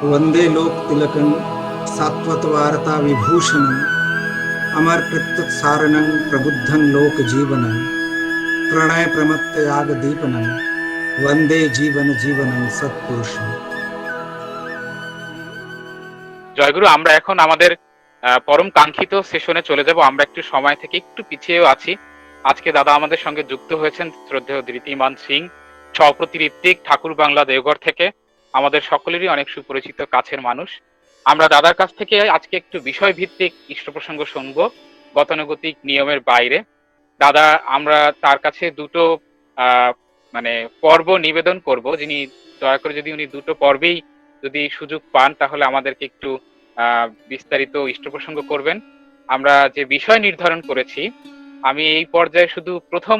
वंदे लोक तिलकं सात्वत वार्ता विभूषणं अमर कृत्युत्सारणं प्रबुद्धं लोक जीवनं प्रणय प्रमत्त याग दीपनं वंदे जीवन जीवनं सत्पुरुषं। জয়গুরু, আমরা এখন আমাদের পরম কাঙ্ক্ষিত সেশনে চলে যাব। আমরা একটু সময় থেকে একটু পিছিয়েও আছি। আজকে দাদা আমাদের সঙ্গে যুক্ত হয়েছেন শ্রদ্ধেয় ধৃতিমান সিং, সহপ্রতি ঋত্বিক, ঠাকুর বাংলা, দেওঘর থেকে। আমাদের সকলেরই অনেক সুপরিচিত কাছের মানুষ। আমরা দাদার কাছ থেকে আজকে একটু বিষয় ভিত্তিক ইষ্ট প্রসঙ্গ শুনবো, গতানুগতিক নিয়মের বাইরে। দাদা, আমরা তার কাছে দুটো মানে পর্ব নিবেদন করব। যিনি দয়া করে যদি উনি দুটো পর্বেই যদি সুযোগ পান তাহলে আমাদেরকে একটু বিস্তারিত ইষ্ট প্রসঙ্গ করবেন। আমরা যে বিষয় নির্ধারণ করেছি, আমি এই পর্যায়ে শুধু প্রথম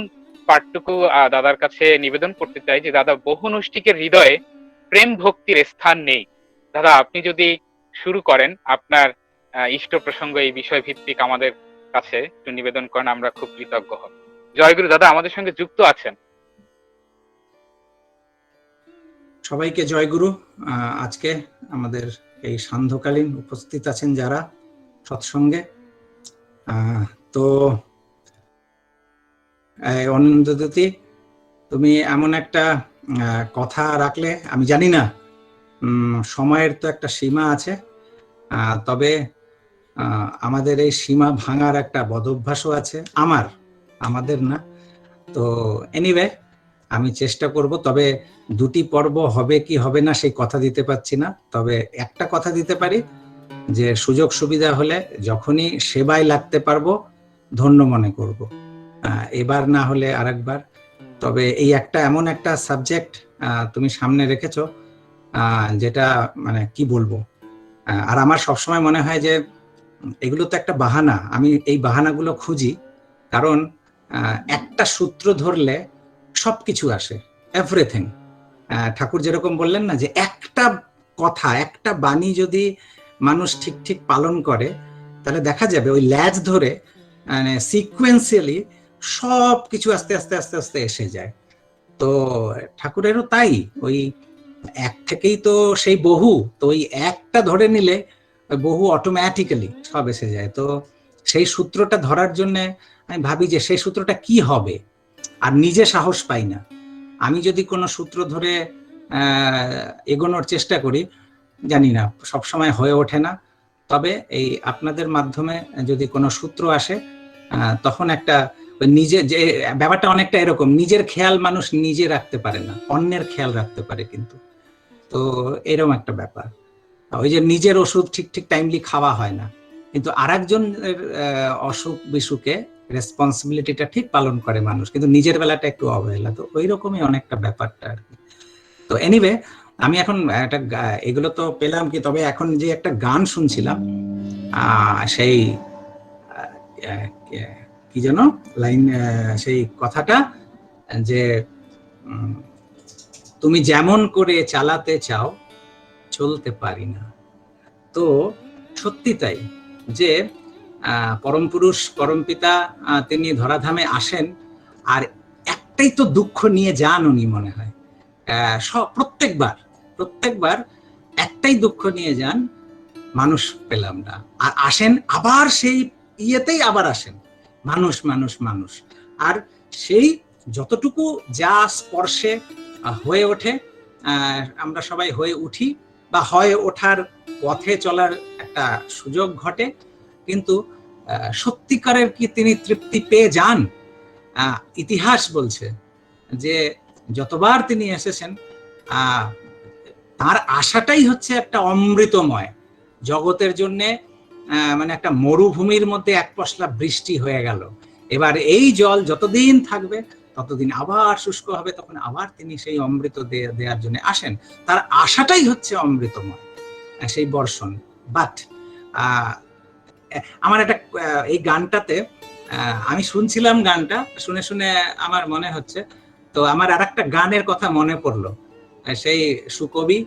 পাঠটুকু দাদার কাছে নিবেদন করতে চাই যে দাদা, বহুনুষ্ঠিকের হৃদয়ে প্রেম ভক্তির স্থান নেই। দাদা, আপনি যদি শুরু করেন আপনার ইষ্ট প্রসঙ্গ এই বিষয় ভিত্তিক আমাদের কাছে একটু নিবেদন করেন, আমরা খুব কৃতজ্ঞ হব। জয়গুরু। দাদা আমাদের সঙ্গে যুক্ত আছেন? সবাইকে জয়গুরু। আজকে আমাদের এই সান্ধ্যকালীন উপস্থিত আছেন যারা সৎসঙ্গে, তো অনন্তজ্যোতি, তুমি এমন একটা কথা রাখলে, আমি জানি না সময়ের তো একটা সীমা আছে, তবে আমাদের এই সীমা ভাঙার একটা বদভ্যাসও আছে, আমাদের না। তো এনিওয়ে, আমি চেষ্টা করব, তবে দুটি পর্ব হবে কি হবে না সেই কথা দিতে পারছি না। তবে একটা কথা দিতে পারি যে সুযোগ সুবিধা হলে যখনই সেবায় লাগতে পারবো ধন্য মনে করব, এবার না হলে আরেকবার। তবে এই একটা এমন একটা সাবজেক্ট তুমি সামনে রেখেছো, যেটা মানে কি বলবো, আর আমার সবসময় মনে হয় যে এগুলো তো একটা বাহানা। আমি এই বাহানাগুলো খুঁজি, কারণ একটা সূত্র ধরলে সবকিছু আসে, এভরিথিং। ঠাকুর যেরকম বললেন না, যে একটা কথা, একটা বাণী যদি মানুষ ঠিক ঠিক পালন করে তাহলে দেখা যাবে ওই ল্যাজ ধরে মানে সিকুয়েন্সিয়ালি সব কিছু আস্তে আস্তে আস্তে আস্তে এসে যায়। তো ঠাকুরেরও তাই, ওই এক থেকেই তো সেই বহু, তো ওই একটা ধরে নিলে বহু অটোমেটিক্যালি সব এসে যায়। তো সেই সূত্রটা ধরার জন্য আমি ভাবি যে সেই সূত্রটা কি হবে, আর নিজে সাহস পাই না। আমি যদি কোনো সূত্র ধরে এগোনোর চেষ্টা করি, জানি না সবসময় হয়ে ওঠে না। তবে এই আপনাদের মাধ্যমে যদি কোনো সূত্র আসে, তখন একটা নিজে, যে ব্যাপারটা অনেকটা এরকম, নিজের খেয়াল মানুষ নিজে রাখতে পারে না, অন্যের খেয়াল রাখতে পারে কিন্তু। তো এরকম একটা ব্যাপার, ওই যে নিজের ওষুধ ঠিক ঠিক টাইমলি খাওয়া হয় না, কিন্তু আরেকজনের অসুখ বিসুখে রেসপন্সিবিলিটিটা ঠিক পালন করে মানুষ, কিন্তু নিজের বেলাটা একটু অবহেলা। তো ওই রকমই অনেকটা ব্যাপারটা আর কি। তো এনিওয়ে, আমি এখন একটা এগুলো তো পেলাম কি, তবে এখন যে একটা গান শুনছিলাম, সেই কি যেন লাইন, সেই কথাটা যে তুমি যেমন করে চালাতে চাও চলতে পারি না। তো সত্যি তাই, যে পরম পুরুষ পরম পিতা তিনি ধরাধামে আসেন, আর একটাই তো দুঃখ নিয়ে যান উনি, মনে হয় সব প্রত্যেকবার একটাই দুঃখ নিয়ে যান, মানুষ পেলাম না। আর আসেন আবার সেই ইয়েতেই, আবার আসেন মানুষ মানুষ মানুষ। আর সেই যতটুকু যা স্পর্শে হয়ে ওঠে, আমরা সবাই হয়ে উঠি বা হয়ে ওঠার পথে চলার একটা সুযোগ ঘটে, কিন্তু সত্যিকারের কি তিনি তৃপ্তি পেয়ে যান? ইতিহাস বলছে যে যতবার তিনি এসেছেন, তার আশাটাই হচ্ছে একটা অমৃতময় জগতের জন্য, মানে একটা মরুভূমির মধ্যে এক পশলা বৃষ্টি হয়ে গেল, এবার এই জল যতদিন থাকবে ততদিন আবার শুষ্ক হবে, তখন আবার তিনি সেই অমৃত দেওয়ার জন্য আসেন। তার আশাটাই হচ্ছে অমৃতময় সেই বর্ষণ। বাট আমার একটা এই গানটাতে, আমি শুনছিলাম গানটা, শুনে শুনে আমার মনে হচ্ছে, তো আমার আর একটা গানের কথা মনে পড়লো, সেই সুকবি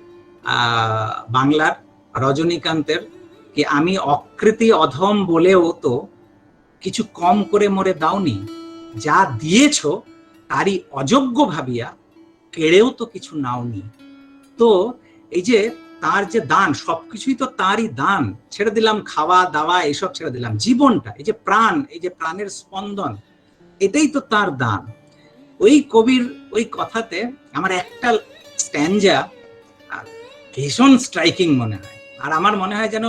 বাংলার রজনীকান্তের, কি আমি অকৃতি অধম বলেও তো কিছু কম করে মোরে দাওনি, যা দিয়েছ তারই অযোগ্য ভাবিয়া কেড়েও তো কিছু নাওনি। তো এই যে তার যে দান, সবকিছুই তো তারই দান। ছেড়ে দিলাম খাওয়া দাওয়া, এইসব ছেড়ে দিলাম, জীবনটা, এই যে প্রাণ, এই যে প্রাণের স্পন্দন, এটাই তো তার দান। ওই কবির ওই কথাতে আমার একটা স্ট্যানজা ভীষণ স্ট্রাইকিং মনে হয়, আর আমার মনে হয় যেন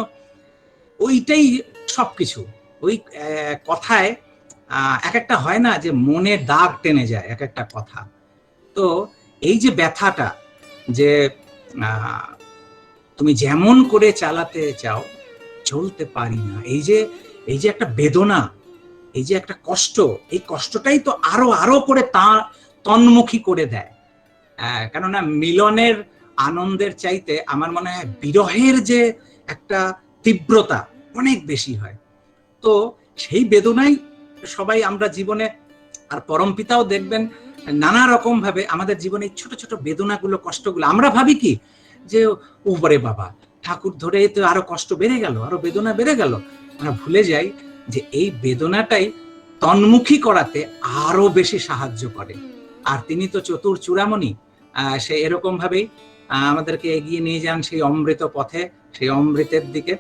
ওইটাই সবকিছু। ওই কথায় এক একটা হয় না যে মনে দাগ টেনে যায় এক একটা কথা। তো এই যে ব্যথাটা, যে তুমি যেমন করে চালাতে চাও চলতে পারি না, এই যে একটা বেদনা, এই যে একটা কষ্ট, এই কষ্টটাই তো আরো আরো করে তন্মুখী করে দেয়। কেননা মিলনের আনন্দের চাইতে আমার মনে হয় বিরহের যে একটা তীব্রতা অনেক বেশি হয়। তো সেই বেদনাই সবাই আমরা জীবনে, আর পরমপিতাও দেখবেন নানা রকম ভাবে আমাদের জীবনে ছোট ছোট বেদনাগুলো, কষ্টগুলো, আমরা ভাবি কি যে ওরে বাবা ঠাকুর ধরে তো আরো কষ্ট বেড়ে গেল, আরো বেদনা বেড়ে গেল। আমরা ভুলে যাই যে এই বেদনাটাই তন্মুখী করাতে আরো বেশি সাহায্য করে। আর তিনি তো চতুর চূড়ামণি, সে এরকম ভাবেই আমাদেরকে এগিয়ে নিয়ে যান সেই অমৃত পথে, সেই অমৃতের দিকে,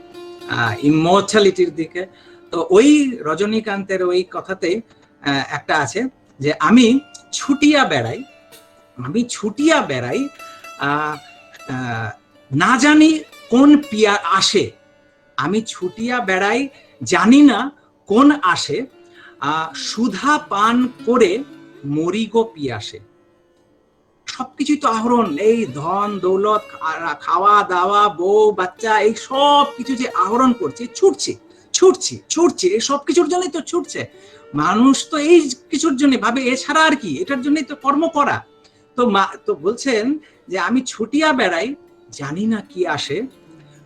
ইমর্টালিটির দিকে। তো ওই রজনীকান্তের ওই কথাতেই একটা আছে যে আমি ছুটিয়া বেড়াই না জানি কোন পিয়া আসে, আমি ছুটিয়া বেড়াই জানি না কোন আসে, সুধা পান করে মরিগো পিয়াসে। সবকিছুই তো আহরণ, এই ধন দৌলত, খাওয়া দাওয়া, বউ বাচ্চা, এই সব কিছু যে আহরণ করছে, ছুটছি এই সব কিছুর জন্যই তো ছুটছে মানুষ। তো এই কিছুর জন্য ভাবে এছাড়া আর কি, এটার জন্যই তো কর্ম করা। তো বলছেন যে আমি ছুটিয়া বেড়াই জানি না কি আসে,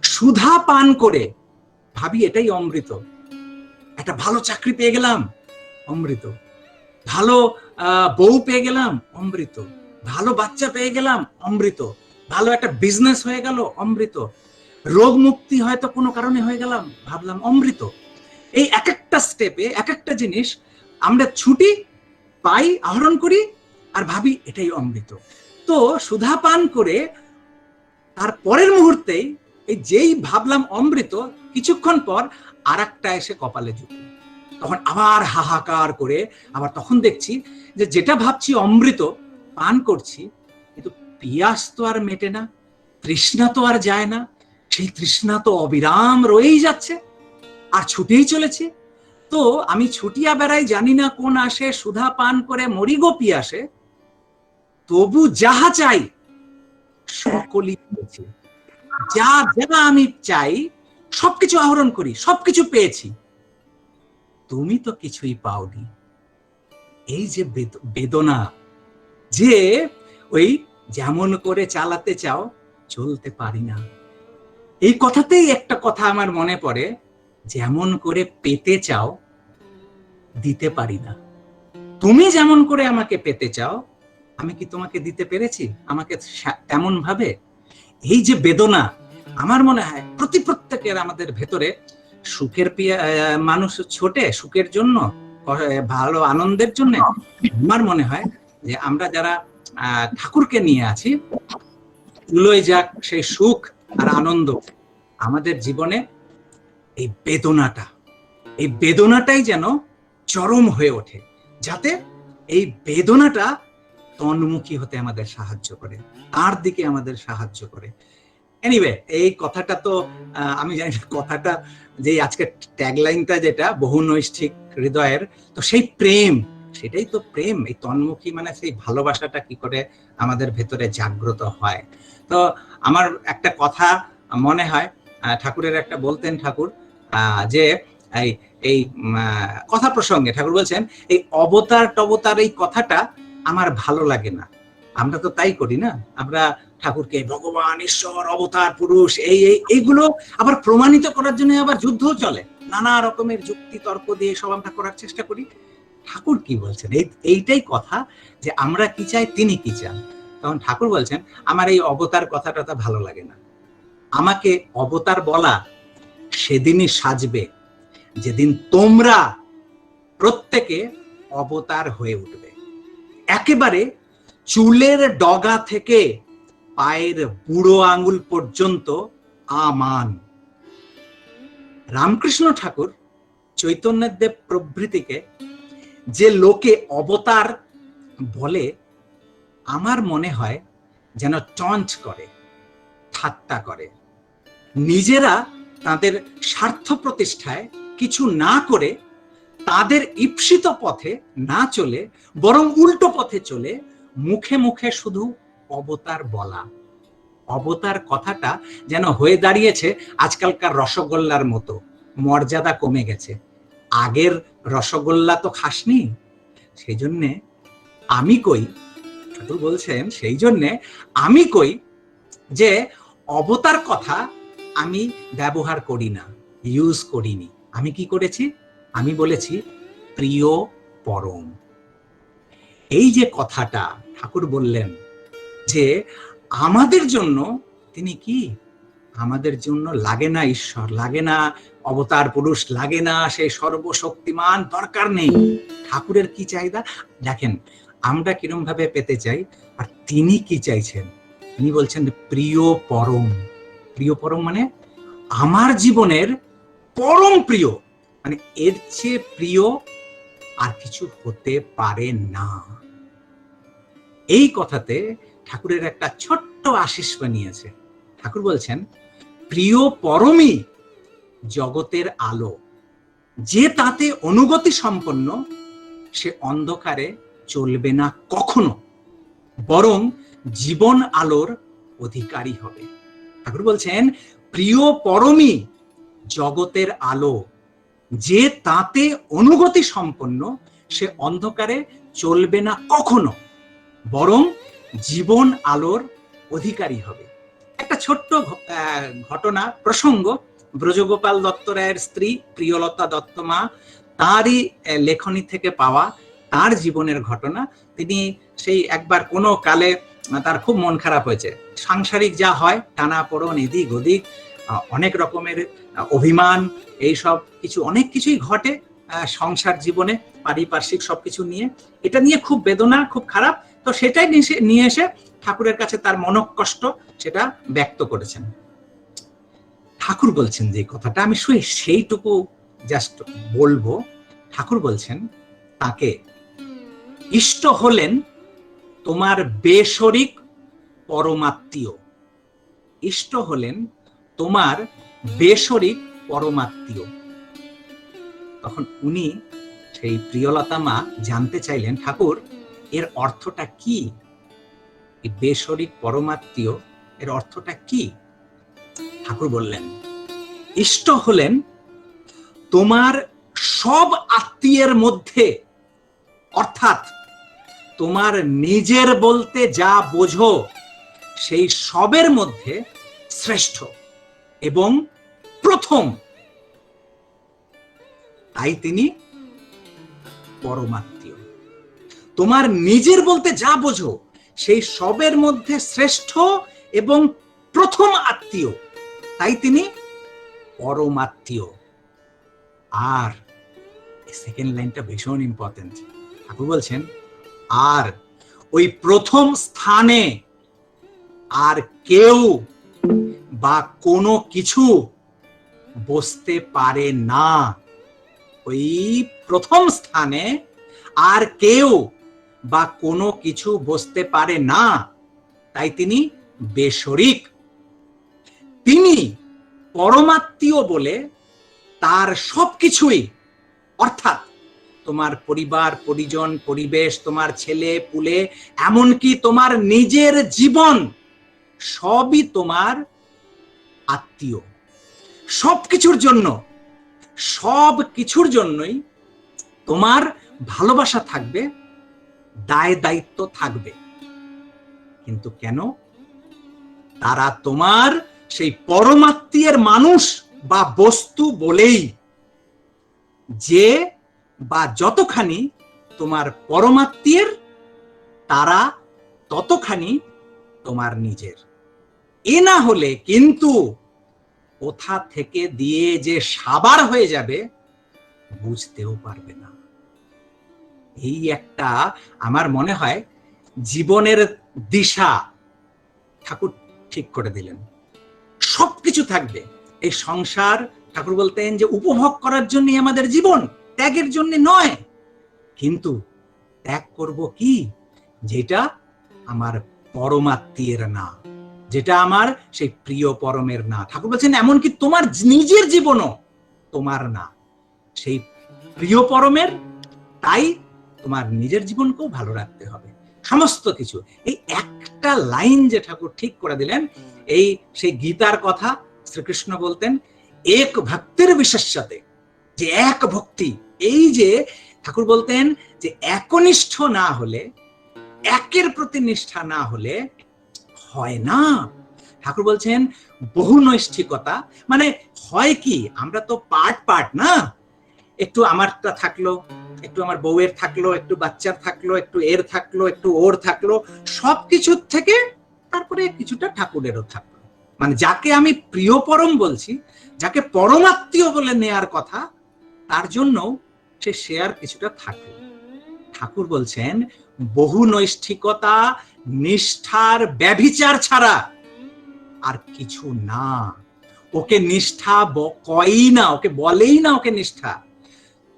সুধা পান করে ভাবি এটাই অমৃত। একটা ভালো চাকরি পেয়ে গেলাম, অমৃত। ভালো বউ পেয়ে গেলাম, অমৃত। ভালো বাচ্চা পেয়ে গেলাম, অমৃত। ভালো একটা বিজনেস হয়ে গেল, অমৃত। রোগ মুক্তি হয়তো কোনো কারণে হয়ে গেলাম, ভাবলাম অমৃত। এই এক একটা স্টেপে এক একটা জিনিস আমরা ছুটি পাই, আহরণ করি, আর ভাবি এটাই অমৃত। তো সুধা পান করে তার পরের মুহূর্তেই এই যেই ভাবলাম অমৃত, কিছুক্ষণ পর আর একটা এসে কপালে জুটে, তখন আবার হাহাকার করে আবার তখন দেখছি যে যেটা ভাবছি অমৃত পান করছি, কিন্তু পিয়াস তো আর মেটে না, তৃষ্ণা তো আর যায় না, সেই তৃষ্ণা তো অবিরাম রয়েই যাচ্ছে আর ছুটেই চলেছে। তো আমি ছুটিয়া বেড়াই জানি না কোন আসে, সুধা পান করে মরিগো পিয়াসে, তবু যাহা চাই সকলই পেয়েছি। যা যা আমি চাই সবকিছু আহরণ করি, সবকিছু পেয়েছি, তুমি তো কিছুই পাওনি। এই যে বেদনা, যে ওই যেমন করে চালাতে চাও চলতে পারি না, এই কথাতেই একটা কথা আমার মনে পড়ে, যেমন করে পেতে চাও দিতে পারি না। তুমি যেমন করে আমাকে পেতে চাও আমি কি তোমাকে দিতে পেরেছি আমাকে তেমন ভাবে? এই যে বেদনা, আমার মনে হয় প্রত্যেকের আমাদের ভেতরে সুখের মানুষ ছোটে, সুখের জন্য, ভালো আনন্দের জন্য। আমার মনে হয় যে আমরা যারা ঠাকুরকে নিয়ে আছি, চুলোয় যাক সেই সুখ আর আনন্দ আমাদের জীবনে, এই বেদনাটাই যেন চরম হয়ে ওঠে, যাতে এই বেদনাটা তন্মুখী হতে আমাদের সাহায্য করে, তার দিকে আমাদের সাহায্য করে। এনিওয়ে, এই কথাটা তো আমি জানি কথাটা যে আজকে ট্যাগলাইনটা যেটা বহুনৈষ্ঠিক হৃদয়ের, তো সেই প্রেম, সেটাই তো প্রেম। এই তন্মুখী মানে সেই ভালোবাসাটা কি করে আমাদের ভেতরে জাগ্রত হয়। তো আমার একটা কথা মনে হয়, ঠাকুরের একটা বলতেন ঠাকুর, যে এই কথা প্রসঙ্গে ঠাকুর বলছেন এই অবতার টবতার এই কথাটা আমার ভালো লাগে না। আমরা তো তাই করি না, আমরা ঠাকুরকে ভগবান, ঈশ্বর, অবতার, পুরুষ, এইগুলো আবার প্রমাণিত করার জন্য আবার যুদ্ধও চলে, নানা রকমের যুক্তি তর্ক দিয়ে সব আমরা করার চেষ্টা করি। ঠাকুর কি বলছেন, এইটাই কথা, যে আমরা কি চাই তিনি কি চান। তখন ঠাকুর বলছেন আমার এই অবতার কথাটা তো ভালো লাগে না, আমাকে অবতার বলা সেদিনই সাজবে যেদিন তোমরা প্রত্যেকে অবতার হয়ে উঠবে। একেবারে চুলের ডগা থেকে পায়ের বুড়ো আঙুল পর্যন্ত আমান। রামকৃষ্ণ ঠাকুর, চৈতন্যদেব প্রভৃতিকে যে লোকে অবতার বলে, আমার মনে হয় যেন টন্ট করে, ঠাট্টা করে। নিজেরা তাদের স্বার্থ প্রতিষ্ঠায় কিছু না করে, তাদের ঈপ্সিত পথে না চলে, বরং উল্টো পথে চলে মুখে মুখে শুধু অবতার বলা। অবতার কথাটা যেন হয়ে দাঁড়িয়েছে আজকালকার রসগোল্লার মতো, মর্যাদা কমে গেছে। আগের রসগোল্লা তো খাসনি, সেই জন্যে আমি কই, ঠাকুর বলছেন, সেই জন্যে আমি কই যে অবতার কথা আমি ব্যবহার করি না, ইউজ করিনি। আমি কি করেছি? আমি বলেছি প্রিয় পরম। এই যে কথাটা ঠাকুর বললেন যে আমাদের জন্য তিনি কি, আমাদের জন্য লাগে না ঈশ্বর, লাগে না অবতার পুরুষ, লাগে না সেই সর্বশক্তিমান, দরকার নেই। ঠাকুরের কি চাহিদা দেখেন, আমরা কিরম ভাবে পেতে চাই, আর তিনি কি চাইছেন। তিনি বলছেন প্রিয় পরম। প্রিয় পরম মানে আমার জীবনের পরম প্রিয়, মানে এর চেয়ে প্রিয় আর কিছু হতে পারে না। এই কথাতে ঠাকুরের একটা ছোট্ট আশিস বানিয়েছে। ঠাকুর বলছেন প্রিয় পরমই জগতের আলো, যে তাতে অনুগতি সম্পন্ন সে অন্ধকারে চলবে না কখনো, বরং জীবন আলোর অধিকারী হবে। ঠাকুর বলছেন প্রিয় পরমই জগতের আলো, যে তাতে অনুগতি সম্পন্ন সে অন্ধকারে চলবে না কখনো, বরং জীবন আলোর অধিকারী হবে। একটা ছোট্ট ঘটনা প্রসঙ্গ, ব্রজগোপাল দত্ত রায়ের স্ত্রী প্রিয়লতা দত্ত মা, তারই লেখনী থেকে পাওয়া, তার জীবনের ঘটনা। তিনি সেই একবার কোনো কালে তার খুব মন খারাপ হয়েছে, সাংসারিক যা হয়, টানাপোড়েন, এদিক ওদিক, অনেক রকমের অভিমান, এইসব কিছু অনেক কিছুই ঘটে সংসার জীবনে, পারিপার্শ্বিক সবকিছু নিয়ে। এটা নিয়ে খুব বেদনা, খুব খারাপ। তো সেটাই নিয়ে এসে ঠাকুরের কাছে তার মনোকষ্ট সেটা ব্যক্ত করেছেন। ঠাকুর বলছেন যে কথাটা আমি সেইটুকু জাস্ট বলবো। ঠাকুর বলছেন তাকে ইষ্ট হলেন তোমার বেশরিক পরমাত্মীয়। ইষ্ট হলেন তোমার বেশরিক পরমাত্মীয়। তখন উনি, সেই প্রিয়লতা মা, জানতে চাইলেন ঠাকুর এর অর্থটা কি, এই বেশরিক পরমাত্মীয় এর অর্থটা কি। ঠাকুর বললেন ইষ্ট হলেন তোমার সব আত্মীয়ের মধ্যে, অর্থাৎ তোমার নিজের বলতে যা বোঝো সেই সবের মধ্যে শ্রেষ্ঠ এবং প্রথম, তাই তিনি পরমাত্মীয়। তোমার নিজের বলতে যা বোঝো সেই সবের মধ্যে শ্রেষ্ঠ এবং প্রথম আত্মীয়, তাই তিনি পরমাত্মীয়। আর সেকেন্ড লাইনটা ভীষণ ইম্পর্টেন্ট। ঠাকুর বলছেন আর ওই প্রথম স্থানে আর কেউ বা কোনো কিছু বসতে পারে না। ওই প্রথম স্থানে আর কেউ বা কোনো কিছু বসতে পারে না, তাই তিনি বেশরিক। তিনি পরমাত্মীয় বলে তার সবকিছুই, অর্থাৎ তোমার পরিবার পরিজন পরিবেশ, তোমার ছেলে পুলে, এমনকি তোমার নিজের জীবন, সবই তোমার আত্মীয়। সবকিছুর জন্য, সব কিছুর জন্যই তোমার ভালোবাসা থাকবে, দায় দায়িত্ব থাকবে। কিন্তু কেন? তারা তোমার সেই পরমাত্মীয়ের মানুষ বা বস্তু বলেই, যে বা যতখানি তোমার পরমাত্মীয়ের, তারা ততখানি তোমার নিজের। এ না হলে কিন্তু কোথা থেকে দিয়ে যে সাবার হয়ে যাবে বুঝতেও পারবে না। এই একটা আমার মনে হয় জীবনের দিশা ঠাকুর ঠিক করে দিলেন সবকিছু থাকবে। এই সংসার ঠাকুর বলতেন যে উপভোগ করার জন্য আমাদের জীবন, ত্যাগের জন্য নয়। কিন্তু ত্যাগ করব কি? যেটা আমার পরমাত্মীয়ের না, যেটা আমার সেই প্রিয় পরমের না। ঠাকুর বলছেন এমনকি তোমার নিজের জীবনও তোমার না, সেই প্রিয় পরমের। তাই তোমার নিজের জীবনকেও ভালো রাখতে হবে, সমস্ত কিছু। এই একটা লাইন যে ঠাকুর ঠিক করে দিলেন, এই সেই গীতার কথা শ্রীকৃষ্ণ বলতেন এক ভক্তির বিশেষ্যতে, যে এক ভক্তি। এই যে ঠাকুর বলতেন যে একনিষ্ঠ না হলে, একের প্রতি নিষ্ঠা না হলে হয় না। ঠাকুর বলছেন বহু নৈষ্ঠিকতা মানে হয় কি, আমরা তো পার্ট পার্ট না, একটু আমারটা থাকলো, একটু আমার বউয়ের থাকলো, একটু বাচ্চার থাকলো, একটু এর থাকলো, একটু ওর থাকলো, সবকিছুর থেকে তারপরে কিছুটা ঠাকুরেরও থাকলো। মানে যাকে আমি প্রিয় পরম বলছি, যাকে পরমাত্মীয় বলে নেয়ার কথা, তার জন্য সে শেয়ার কিছুটা থাকলো। ঠাকুর বলছেন বহু নৈষ্ঠিকতা নিষ্ঠার ব্যভিচার ছাড়া আর কিছু না। ওকে নিষ্ঠা কয়ই না, ওকে বলেই না ওকে নিষ্ঠা।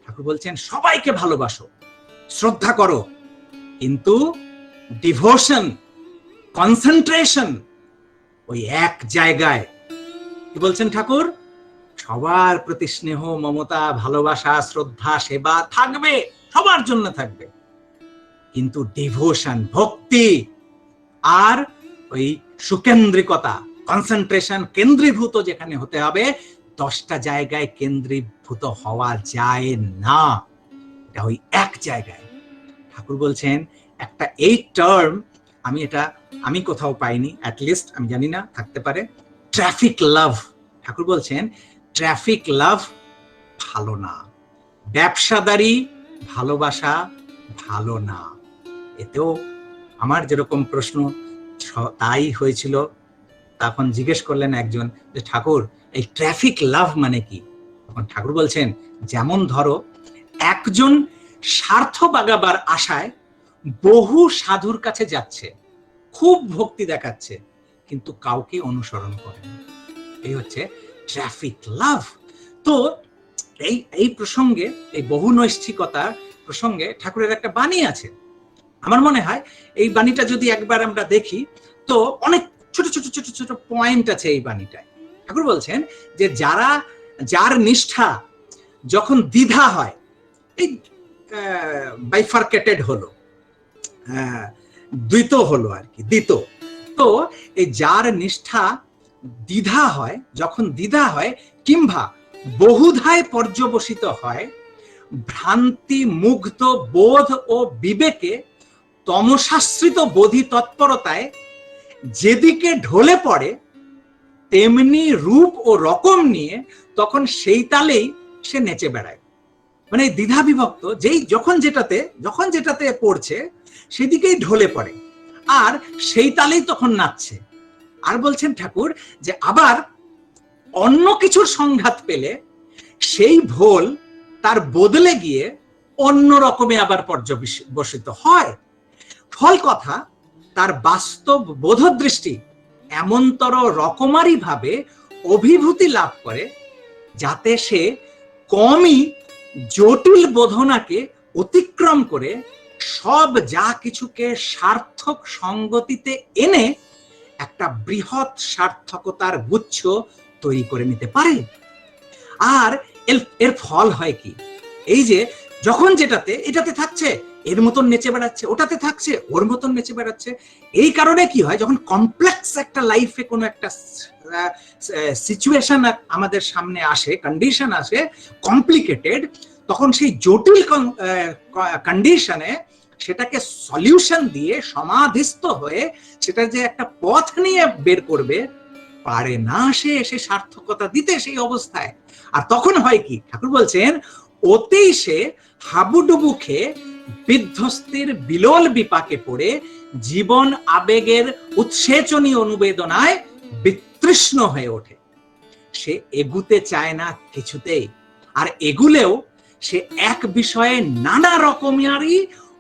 ঠাকুর বলছেন সবাইকে ভালোবাসো, শ্রদ্ধা করো, কিন্তু ডিভোশন, কনসেন্ট্রেশন ওই এক জায়গায়। কি বলছেন ঠাকুর? সবার প্রতি স্নেহ, মমতা, ভালোবাসা, শ্রদ্ধা, সেবা থাকবে, সবার জন্য থাকবে, কিন্তু ডিভোশন, ভক্তি আর ওই সুকেন্দ্রিকতা, কনসেন্ট্রেশন, কেন্দ্রীভূত যেখানে হতে হবে, 10টা জায়গায় কেন্দ্রীভূত হওয়া যায় না, এটা ওই এক জায়গায়। ঠাকুর বলছেন একটা এই টার্ম আমি কোথাও পাইনি, অ্যাটলিস্ট আমি জানি না, থাকতে পারে, ট্রাফিক লাভ। ঠাকুর বলছেন ট্রাফিক লাভ ভালো না, ব্যবসাদারি ভালোবাসা ভালো না। এতেও আমার যেরকম প্রশ্ন তাই হয়েছিল। তখন জিজ্ঞেস করলেন একজন যে ঠাকুর এই ট্রাফিক লাভ মানে কি? তখন ঠাকুর বলছেন যেমন ধরো একজন স্বার্থ বাগাবার আশায় বহু সাধুর কাছে যাচ্ছে, খুব ভক্তি দেখাচ্ছে, কিন্তু কাউকে অনুসরণ করে না, এই হচ্ছে ট্রাফিক লাভ। তো এই প্রসঙ্গে, এই বহু নৈষ্ঠিকতা প্রসঙ্গে ঠাকুরের একটা বাণী আছে। আমার মনে হয় এই বাণীটা যদি একবার আমরা দেখি তো অনেক ছোট ছোট ছোট ছোট পয়েন্ট আছে এই বাণীটায়। ঠাকুর বলছেন যে যার নিষ্ঠা যখন দ্বিধা হয়, এই বাইফার্কেটেড হলো, দ্বিত হলো আর কি, দ্বিত। তো এই যার নিষ্ঠা দ্বিধা হয়, যখন দ্বিধা হয় কিংবা বহুধায় পর্যবসিত হয়, ভ্রান্তি মুগ্ধ বোধ ও বিবেকে তমসাশ্রিত বোধি তৎপরতায় যেদিকে ঢলে পড়ে, তেমনি রূপ ও রকম নিয়ে তখন সেই তালেই সে নেচে বেড়ায়। মানে দ্বিধা বিভক্ত, যখন যেটাতে পড়ছে সেদিকেই ঢলে পড়ে আর সেই তালেই তখন নাচছে। আর বলছেন ঠাকুর যে আবার অন্য কিছুর সংঘাত পেলে সেই ভোল তার বদলে গিয়ে অন্য রকমে আবার পর্যবসিত হয়। ফল কথা তার বাস্তব বোধদৃষ্টি এমনতর রকমারি ভাবে অভিভূতি লাভ করে যাতে সে কমই জটিল বোধনাকে অতিক্রম করে সব যা কিছুকে সার্থক সঙ্গতিতে এনে একটা বৃহৎ সার্থকতার গুচ্ছ তৈরি করে নিতে পারে। আর এর ফল হয় কি, এই যে যখন এটাতে থাকছে এর মতন নেচে বেড়াচ্ছে, ওটাতে থাকছে ওর মতন নেচে বেড়াচ্ছে। এই কারণে কি হয়, যখন কমপ্লেক্স একটা লাইফে কোনো একটা সিচুয়েশন আমাদের সামনে আসে, কন্ডিশন আসে কমপ্লিকেটেড, তখন সেই জটিল কন্ডিশনে সেটাকে সলিউশন দিয়ে সমাধিস্থ হয়ে সেটা যে একটা পথ নিয়ে বের করবে পারে না সে সার্থকতা দিতে সেই অবস্থায়। আর তখন হয় কি, ঠাকুর বলছেন ওতেই সে হাবুডুবু খেয়ে বিধ্বস্তির বিলোল বিপাকে পড়ে জীবন আবেগের উৎসেচনী অনুবেদনায় বিতৃষ্ণ হয়ে ওঠে। সে এগুতে চায় না কিছুতেই, আর এগুলেও সে এক বিষয়ে নানা রকমেরই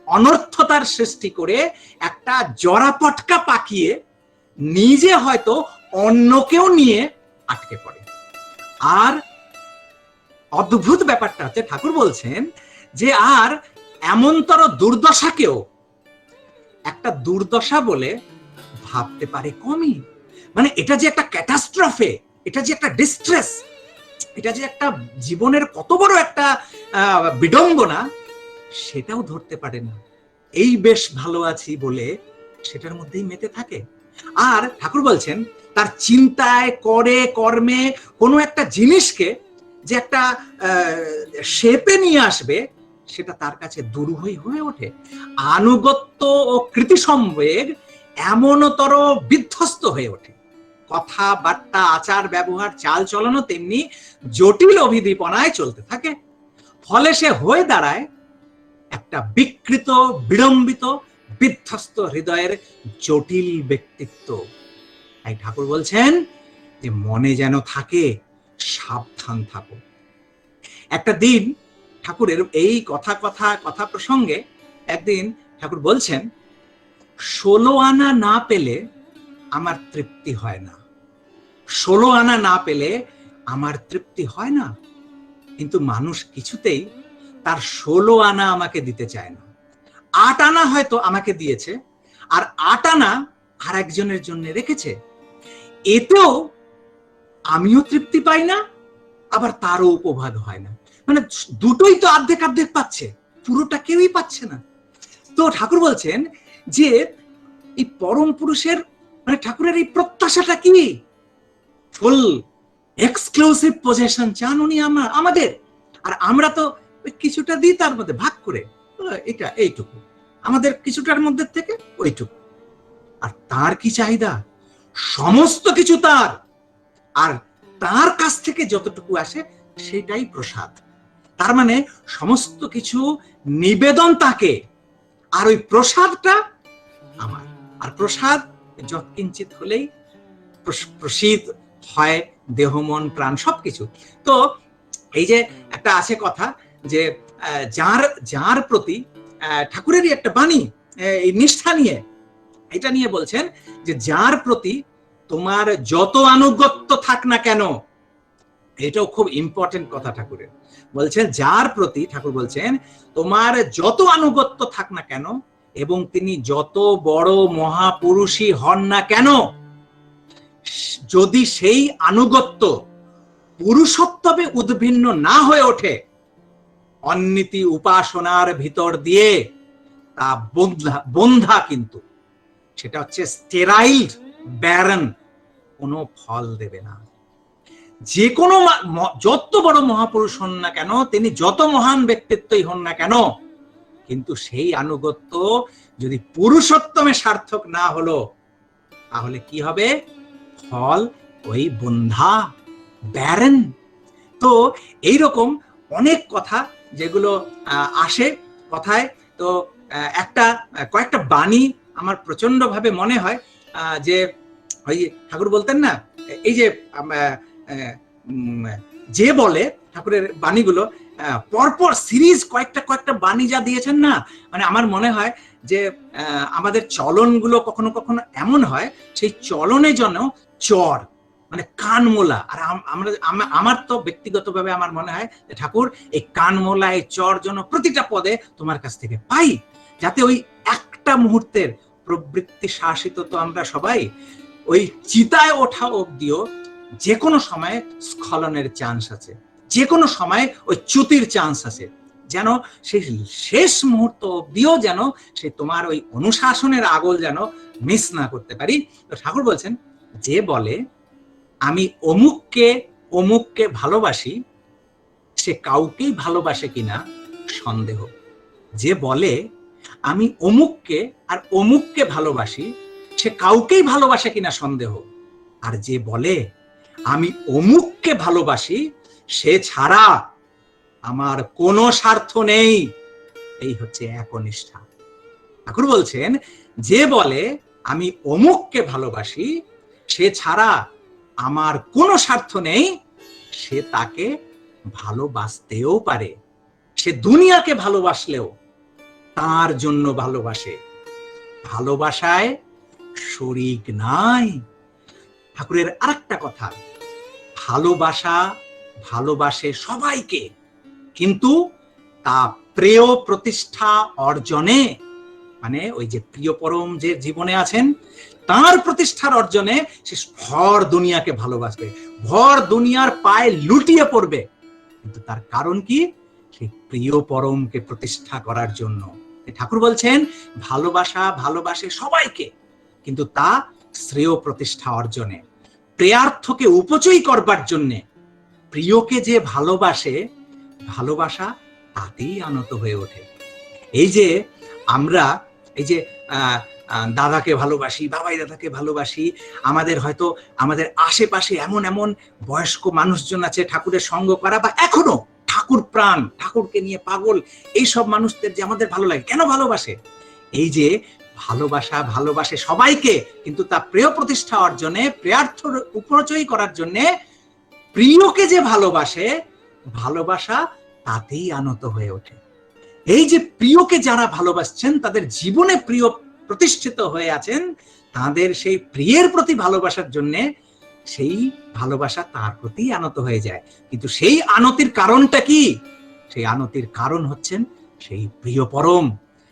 অনর্থতার সৃষ্টি করে একটা জরাপটকা পাকিয়ে নিজে হয়তো অন্যকেও নিয়ে আটকে পড়ে। আর অদ্ভুত ব্যাপারটা হচ্ছে ঠাকুর বলছেন যে আর এমনতর দুর্দশাকেও একটা দুর্দশা বলে ভাবতে পারে কমই। মানে এটা যে একটা ক্যাটাস্ট্রফে, এটা যে একটা ডিস্ট্রেস, এটা যে একটা জীবনের কত বড় একটা বিড়ম্বনা, সেটাও ধরতে পারে না। এই বেশ ভালো আছি বলে সেটার মধ্যেই মেতে থাকে। আর ঠাকুর বলছেন তার চিন্তায়, করে, কর্মে কোনো একটা জিনিসকে যে একটা শেপে নিয়ে আসবে, সেটা তার কাছে দুরূহই হয়ে ওঠে। আনুগত্য ও কৃতি সম্বেগ এমনতর বিধ্বস্ত হয়ে ওঠে। কথাবার্তা, আচার ব্যবহার, চাল চলনও তেমনি জটিল অভিদীপনায় চলতে থাকে। ফলে সে হয়ে দাঁড়ায় একটা বিকৃত, বিড়ম্বিত, বিধ্বস্ত হৃদয়ের জটিল ব্যক্তিত্ব। তাই ঠাকুর বলছেন যে মনে যেন থাকে সাবধান থাকো। একটা দিন ঠাকুরের এই কথা প্রসঙ্গে একদিন ঠাকুর বলছেন, 16 আনা না পেলে আমার তৃপ্তি হয় না, 16 আনা না পেলে আমার তৃপ্তি হয় না। কিন্তু মানুষ কিছুতেই তার 16 আনা আমাকে দিতে চায় না। 8 আনা হয়তো আমাকে দিয়েছে, আর 8 আনা আর একজনের জন্য রেখেছে। এতেও আমিও তৃপ্তি পাই না, আবার তারও উপভাগ হয় না। মানে দুটোই তো অর্ধেক অর্ধেক পাচ্ছে, পুরোটা কেউই পাচ্ছে না। তো ঠাকুর বলছেন যে এই পরম পুরুষের, মানে ঠাকুরের এই প্রত্যাশাটা কি? ফুল এক্সক্লুসিভ পজেশন চান উনি আমাদের। আর আমরা তো কিছুটা দিই তার মধ্যে ভাগ করে, এটা এইটুকু আমাদের কিছুটার মধ্যে থেকে ওইটুকু। আর তার কি চাহিদা? সমস্ত কিছু তার, আর তার কাছ থেকে যতটুকু আসে সেটাই প্রসাদ। তার মানে সমস্ত কিছু নিবেদন তাকে, আর ওই প্রসাদটা আমার। আর প্রসাদ যৎকিঞ্চিত হলেই প্রসিদ্ধ হয় দেহ, মন, প্রাণ সবকিছু। তো এই যে একটা আছে কথা যে যার প্রতি ঠাকুরেরই একটা বাণী এই নিষ্ঠা নিয়ে, এটা নিয়ে বলছেন যে যার প্রতি তোমার যত আনুগত্য থাক না কেন, এটাও খুব ইম্পর্টেন্ট কথা ঠাকুরের। বলছেন যার প্রতি, ঠাকুর বলছেন তোমার যত আনুগত্য থাক না কেন, এবং তিনি যত বড় মহাপুরুষই হন না কেন, যদি সেই আনুগত্য পুরুষোত্তমে উদ্ভিন্ন না হয়ে ওঠে, অনীতি উপাসনার ভিতর দিয়ে তা বন্ধা, কিন্তু সেটা হচ্ছে স্টেরাইল, ব্যারন, কোনো ফল দেবে না। যে কোনো যত বড় মহাপুরুষ হন না কেন, তিনি যত মহান ব্যক্তিত্বই হন না কেন, কিন্তু সেই আনুগত্য যদি পুরুষোত্তমে সার্থক না হলো, তাহলে কি হবে? ফল ওই বন্ধা, ব্যারেন। তো এইরকম অনেক কথা যেগুলো আসে কথায়। তো কয়েকটা বাণী আমার প্রচন্ড ভাবে মনে হয় যে ওই ঠাকুর বলতেন না, এই যে বলে ঠাকুরের বাণীগুলো পরপর সিরিজ কয়েকটা বাণী যা দিয়েছেন না, মানে আমার মনে হয় যে আমাদের চলনগুলো কখনো কখনো এমন হয়, সেই চলনে যেন চর, মানে কানমোলা। আর আমার তো ব্যক্তিগতভাবে আমার মনে হয় ঠাকুর এই কানমোলা, এই চর যেন প্রতিটা পদে তোমার কাছ থেকে পাই, যাতে ওই একটা মুহূর্তের প্রবৃত্তি শাসিত তো আমরা সবাই, ওই চিতায় ওঠা অব্দিও যে কোনো সময় স্খলনের চান্স আছে, যে কোনো সময় ওই চ্যুতির চান্স আছে, যেন সেই শেষ মুহূর্ত অব্দিও যেন সে তোমার ওই অনুশাসনের আগল যেন মিস না করতে পারি। তো ঠাকুর বলছেন যে বলে আমি অমুককে ভালোবাসি, সে কাউকেই ভালোবাসে কিনা সন্দেহ। যে বলে আমি অমুককে ভালোবাসি, সে কাউকেই ভালোবাসে কিনা সন্দেহ। আর যে বলে আমি অমুককে ভালোবাসি, সে ছাড়া আমার কোনো স্বার্থ নেই, এই হচ্ছে একনিষ্ঠা। ঠাকুর বলছেন যে বলে আমি অমুককে ভালোবাসি, সে ছাড়া আমার কোনো স্বার্থ নেই, সে তাকে ভালোবাসতেও পারে। সে দুনিয়াকে ভালোবাসলেও তার জন্য ভালোবাসে। ভালোবাসায় শরীক নাই। ঠাকুরের আরেকটা কথা, ভালোবাসা ভালোবাসে সবাইকে, কিন্তু তা প্রেয় প্রতিষ্ঠা অর্জনে, মানে ওই যে প্রিয় পরম যে জীবনে আছেন তার প্রতিষ্ঠার অর্জনে সে ভর দুনিয়াকে ভালোবাসবে, ভর দুনিয়ার পায়ে লুটিয়ে পড়বে, কিন্তু তার কারণ কি? সেই প্রিয় পরমকে প্রতিষ্ঠা করার জন্য। ঠাকুর বলছেন ভালোবাসা ভালোবাসে সবাইকে, কিন্তু তা শ্রেয় প্রতিষ্ঠা অর্জনে, প্রেয়ার্থকে উপচয় করবার জন্য। প্রিয়কে যে ভালোবাসে, ভালোবাসা তাতেই আনত হয়ে ওঠে। এই যে আমরা এই যে দাদাকে ভালোবাসি, বাবাই দাদাকে ভালোবাসি, আমাদের হয়তো আমাদের আশেপাশে এমন এমন বয়স্ক মানুষজন আছে ঠাকুরের সঙ্গ করা বা এখনো ঠাকুর প্রাণ, ঠাকুরকে নিয়ে পাগল, এইসব মানুষদের যে আমাদের ভালো লাগে। কেন ভালোবাসে? এই যে ভালোবাসা ভালোবাসে সবাইকে, কিন্তু তা প্রিয় প্রতিষ্ঠা অর্জনে, প্রিয়ার্থ উপচয় করার জন্য প্রিয়কে যে ভালোবাসে, ভালোবাসা তাতেই আনত হয়ে ওঠে। এই যে প্রিয়কে যারা ভালোবাসছেন, তাদের জীবনে প্রিয় প্রতিষ্ঠিত হয়ে আছেন, তাদের সেই প্রিয়ের প্রতি ভালোবাসার জন্য সেই ভালোবাসা তার প্রতি আনত হয়ে যায়। কিন্তু সেই আনতির কারণটা কি? সেই আনতির কারণ হচ্ছেন সেই প্রিয় পরম,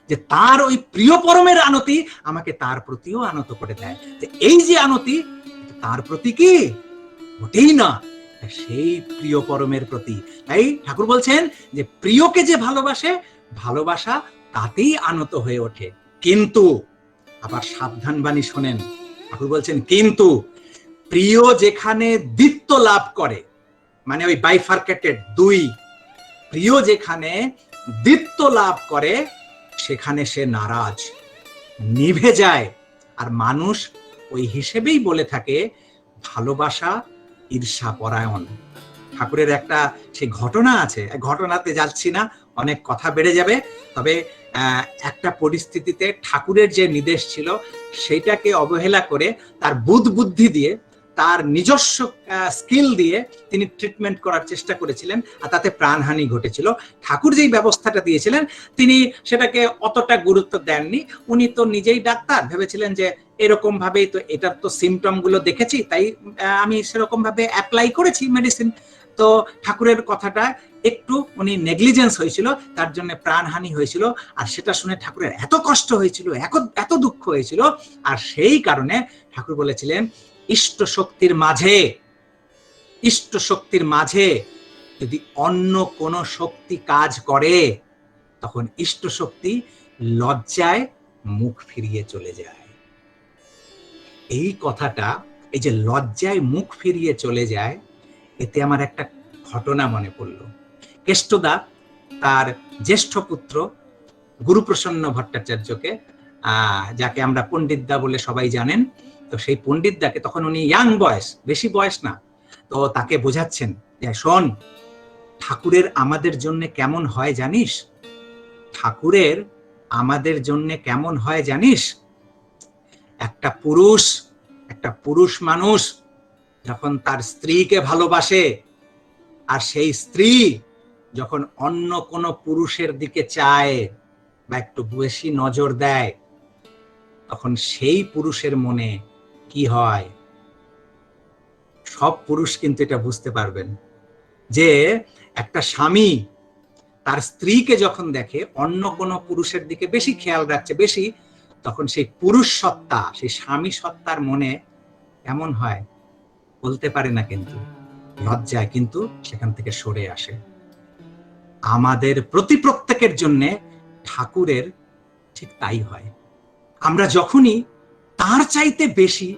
যে তার ওই প্রিয় পরমের আনতি আমাকে তার প্রতিও আনত করে দেয়। এই যে আনতি, তার প্রতি কি? মোটেই না, সেই প্রিয় পরমের প্রতি। তাই ঠাকুর বলছেন যে প্রিয়কে যে ভালোবাসে, ভালোবাসা তাতেই আনত হয়ে ওঠে। কিন্তু আবার সাবধান বাণী শোনেন, ঠাকুর বলছেন কিন্তু প্রিয় যেখানে দ্বিত্ব লাভ করে, মানে ওই বাইফার্কেটেড দুই, প্রিয় যেখানে দ্বিত্ব লাভ করে সেখানে সে নারাজ, নিভে যায়। আর মানুষ ওই হিসেবেই বলে থাকে ভালোবাসা ঈর্ষা পরায়ণ। ঠাকুরের একটা সেই ঘটনা আছে, ঘটনাতে যাচ্ছি না, অনেক কথা বেড়ে যাবে। তবে একটা পরিস্থিতিতে ঠাকুরের যে নির্দেশ ছিল সেইটাকে অবহেলা করে তার বুদ্ধি দিয়ে, তার নিজস্ব স্কিল দিয়ে তিনি ট্রিটমেন্ট করার চেষ্টা করেছিলেন, আর তাতে প্রাণহানি ঘটেছিল। ঠাকুর যেই ব্যবস্থাটা দিয়েছিলেন তিনি সেটাকে অতটা গুরুত্ব দেননি। উনি তো নিজেই ডাক্তার, ভেবেছিলেন যে এরকম ভাবেই তো, এটার তো সিমটম গুলো দেখেছি, তাই আমি সেরকম ভাবে অ্যাপ্লাই করেছি মেডিসিন। তো ঠাকুরের কথাটা একটু উনি নেগলিজেন্স হয়েছিল, তার জন্য প্রাণহানি হয়েছিল। আর সেটা শুনে ঠাকুরের এত কষ্ট হয়েছিল, এত দুঃখ হয়েছিল। আর সেই কারণে ঠাকুর বলেছিলেন ইষ্ট শক্তির মাঝে যদি অন্য কোন শক্তি কাজ করে, তখন ইষ্ট শক্তি লজ্জায় মুখ ফিরিয়ে চলে যায়। এই কথাটা, এই যে লজ্জায় মুখ ফিরিয়ে চলে যায়, এতে আমার একটা ঘটনা মনে পড়ল। কেষ্টদা তার জ্যেষ্ঠ পুত্র গুরুপ্রসন্ন ভট্টাচার্যকে, যাকে আমরা পণ্ডিতদা বলে সবাই জানেন, তো সেই পণ্ডিতদাকে, তখন উনি ইয়াং বয়স, বেশি বয়স না, তো তাকে বোঝাচ্ছেন যে শোন, ঠাকুরের আমাদের জন্য কেমন হয় জানিস? ঠাকুরের আমাদের জন্য কেমন হয় জানিস? একটা পুরুষ মানুষ যখন তার স্ত্রীকে ভালোবাসে, আর সেই স্ত্রী যখন অন্য কোনো পুরুষের দিকে চায় বা একটু বেশি নজর দেয়, তখন সেই পুরুষের মনে কি হয়? সব পুরুষ কিন্তু এটা বুঝতে পারবেন যে একটা স্বামী তার স্ত্রীকে যখন দেখে অন্য কোনো পুরুষের দিকে বেশি খেয়াল রাখছে, বেশি, তখন সেই পুরুষ সত্তা, সেই স্বামী সত্তার মনে এমন হয়, বলতে পারে না, কিন্তু লজ্জায় কিন্তু সেখান থেকে সরে আসে। আমাদের প্রত্যেকের জন্য ঠাকুরের ঠিক তাই হয়। আমরা যখনই তার চাইতে বেশি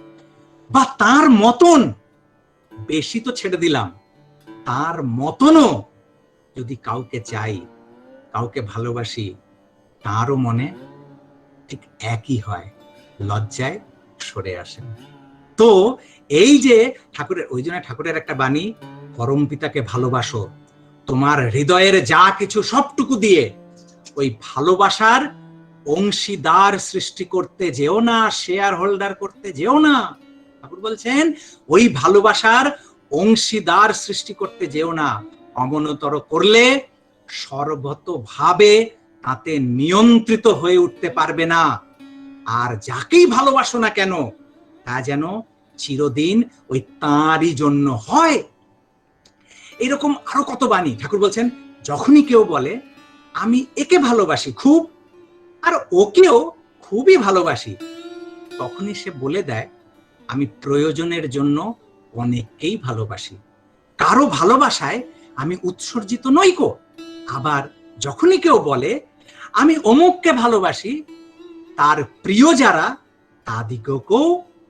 বা তার মতন, বেশি তো ছেড়ে দিলাম, তার মতনও যদি কাউকে চাই, কাউকে ভালোবাসি, তারও মনে ঠিক একই হয়, লজ্জায় সরে আসেন। তো এই যে ঠাকুরের, ওই জন্য ঠাকুরের একটা বাণী, পরম পিতাকে ভালোবাসো তোমার হৃদয়ের যা কিছু সবটুকু দিয়ে, ওই ভালোবাসার অংশীদার সৃষ্টি করতে যেও না, শেয়ার হোল্ডার করতে যেও না। ঠাকুর বলছেন ওই ভালোবাসার অংশীদার সৃষ্টি করতে যেও না, অমনতর করলে সর্বতভাবে তাতে নিয়ন্ত্রিত হয়ে উঠতে পারবে না। আর যাকেই ভালোবাসো না কেন তা যেন চিরদিন ওই তাঁরই জন্য হয়। এরকম আরো কত বাণী ঠাকুর বলছেন, যখনই কেউ বলে আমি একে ভালোবাসি খুব আর ওকেও খুবই ভালোবাসি, তখনই সে বলে দেয় আমি প্রয়োজনের জন্য অনেককেই ভালোবাসি, কারো ভালোবাসায় আমি উৎসর্জিত নইকো। আবার যখনই কেউ বলে আমি অমুককে ভালোবাসি, তার প্রিয় যারা তাদিগকেও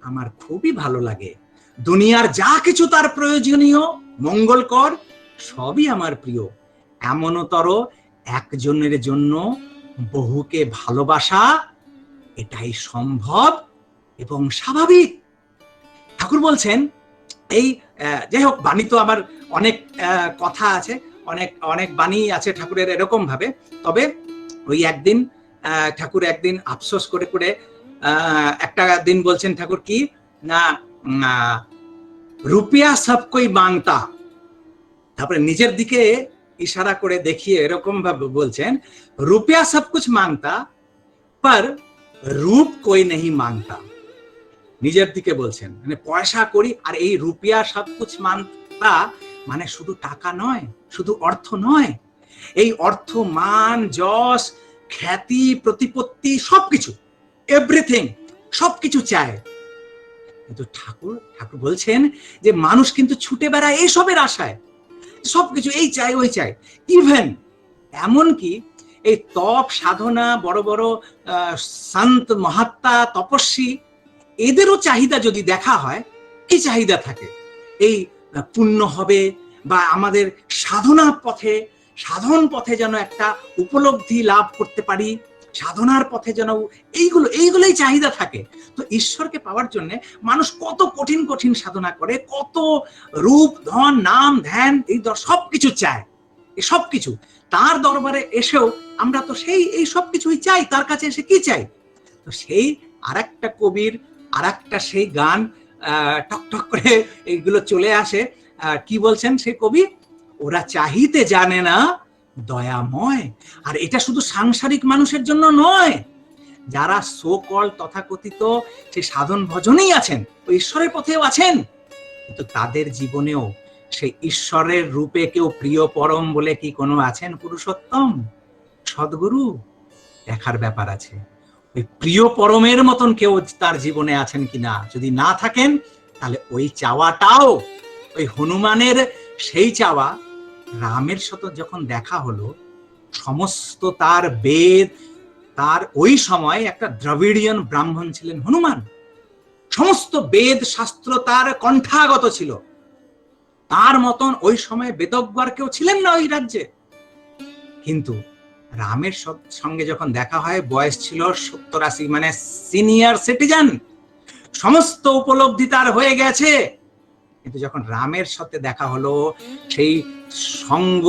আমার খুবই ভালো লাগে, দুনিয়ার যা কিছু তার প্রয়োজনীয় মঙ্গলকর সবই আমার প্রিয়, এমনতর একজনের জন্য বহুকে ভালোবাসা এটাই সম্ভব এবং স্বাভাবিক। ঠাকুর বলছেন এই যাই হোক, বাণী তো আমার অনেক কথা আছে, অনেক অনেক বাণী আছে ঠাকুরের এরকম ভাবে। তবে ওই একদিন ঠাকুর একদিন আফসোস করে করে একটা দিন বলছেন ঠাকুর কি না, রুপিয়া সব কই মাংতা, তারপরে নিজের দিকে ইশারা করে দেখিয়ে এরকম ভাবে বলছেন রুপিয়া সব কুছ মাংতা পর রূপ কই নেই মাংতা। নিজের দিকে বলছেন মানে পয়সা করি, আর এই রুপিয়া সব কুছ মাংতা মানে শুধু টাকা নয়, শুধু অর্থ নয়, এই অর্থ মান যশ খ্যাতি প্রতিপত্তি সবকিছু, এভরিথিং, সবকিছু চায়। কিন্তু ঠাকুর বলছেন যে মানুষ কিন্তু ছুটে বেড়ায় এইসবের আশায়, সবকিছু এই চাই ওই চাই। ইভেন এমনকি এই তপ সাধনা, বড় বড় সন্ত মহাত্মা তপস্বী, এদেরও চাহিদা যদি দেখা হয়, কি চাহিদা থাকে, এই পুণ্য হবে বা আমাদের সাধন পথে যেন একটা উপলব্ধি লাভ করতে পারি, সাধনার পথে যেন এইগুলোই চাহিদা থাকে। তো ঈশ্বরকে পাওয়ার জন্য মানুষ কত কঠিন কঠিন সাধনা করে, কত রূপ ধন নাম ধ্যান এই সবকিছু চায়, এই সবকিছু তার দরবারে এসেও আমরা তো এই সবকিছুই চাই। তার কাছে এসে কি চাই? তো সেই আরেকটা কবির আরেকটা সেই গান টক টক করে এইগুলো চলে আসে। কি বলছেন সেই কবি, ওরা চাহিতে জানে না দয়াময়। আর এটা শুধু সাংসারিক মানুষের জন্য নয়, যারা সো কল তথাকথিত সেই সাধন ভজনেই আছেন, ওই ঈশ্বরের পথেও আছেন, কিন্তু তাদের জীবনেও সেই ঈশ্বরের রূপে কেউ প্রিয় পরম বলে কি কোনো আছেন পুরুষোত্তম সদ্গুরু? দেখার ব্যাপার আছে। ওই প্রিয় পরমের মতন কেউ তার জীবনে আছেন কিনা, যদি না থাকেন তাহলে ওই চাওয়াটাও, ওই হনুমানের সেই চাওয়া রামের সাথে যখন দেখা হলো, সমস্ত তার বেদ, তার ওই সময় একটা দ্রাবিড়িয়ান ব্রাহ্মণ ছিলেন হনুমান, সমস্ত বেদ শাস্ত্র তার কণ্ঠাগত ছিল, তার মতন ওই সময় বেদজ্ঞ আর কেউ ছিলেন না ওই রাজ্যে। কিন্তু রামের সঙ্গে যখন দেখা হয়, বয়স ছিল 70-80, মানে সিনিয়র সিটিজেন, সমস্ত উপলব্ধি তার হয়ে গেছে। কিন্তু যখন রামের সাথে দেখা হলো, সেই সঙ্গ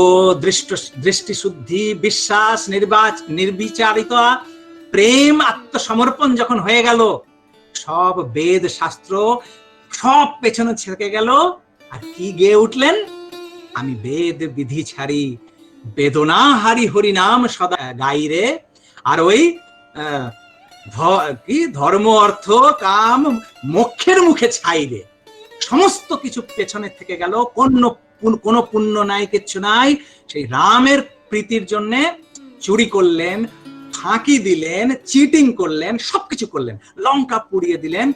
দৃষ্টি শুদ্ধি বিশ্বাস নির্বিচারিতা প্রেম আত্মসমর্পণ যখন হয়ে গেল, সব বেদ শাস্ত্র সব পেছনে ছেড়ে গেল, আর কি গেয়ে উঠলেন, আমি বেদ বিধি ছাড়ি বেদনা হারি হরি নাম সদা গাইরে। আর ওই কি ধর্ম অর্থ কাম মোক্ষের মুখে ছাইরে, সমস্ত কিছু পেছনে থেকে গেল, কোন পুণ্য নাই, কিচ্ছু নাই। সেই রামের প্রীতির জন্য চুরি করলেন, ফাঁকি দিলেন, চিটিং করলেন, সবকিছু করলেন, লঙ্কা পুড়িয়ে দিলেন।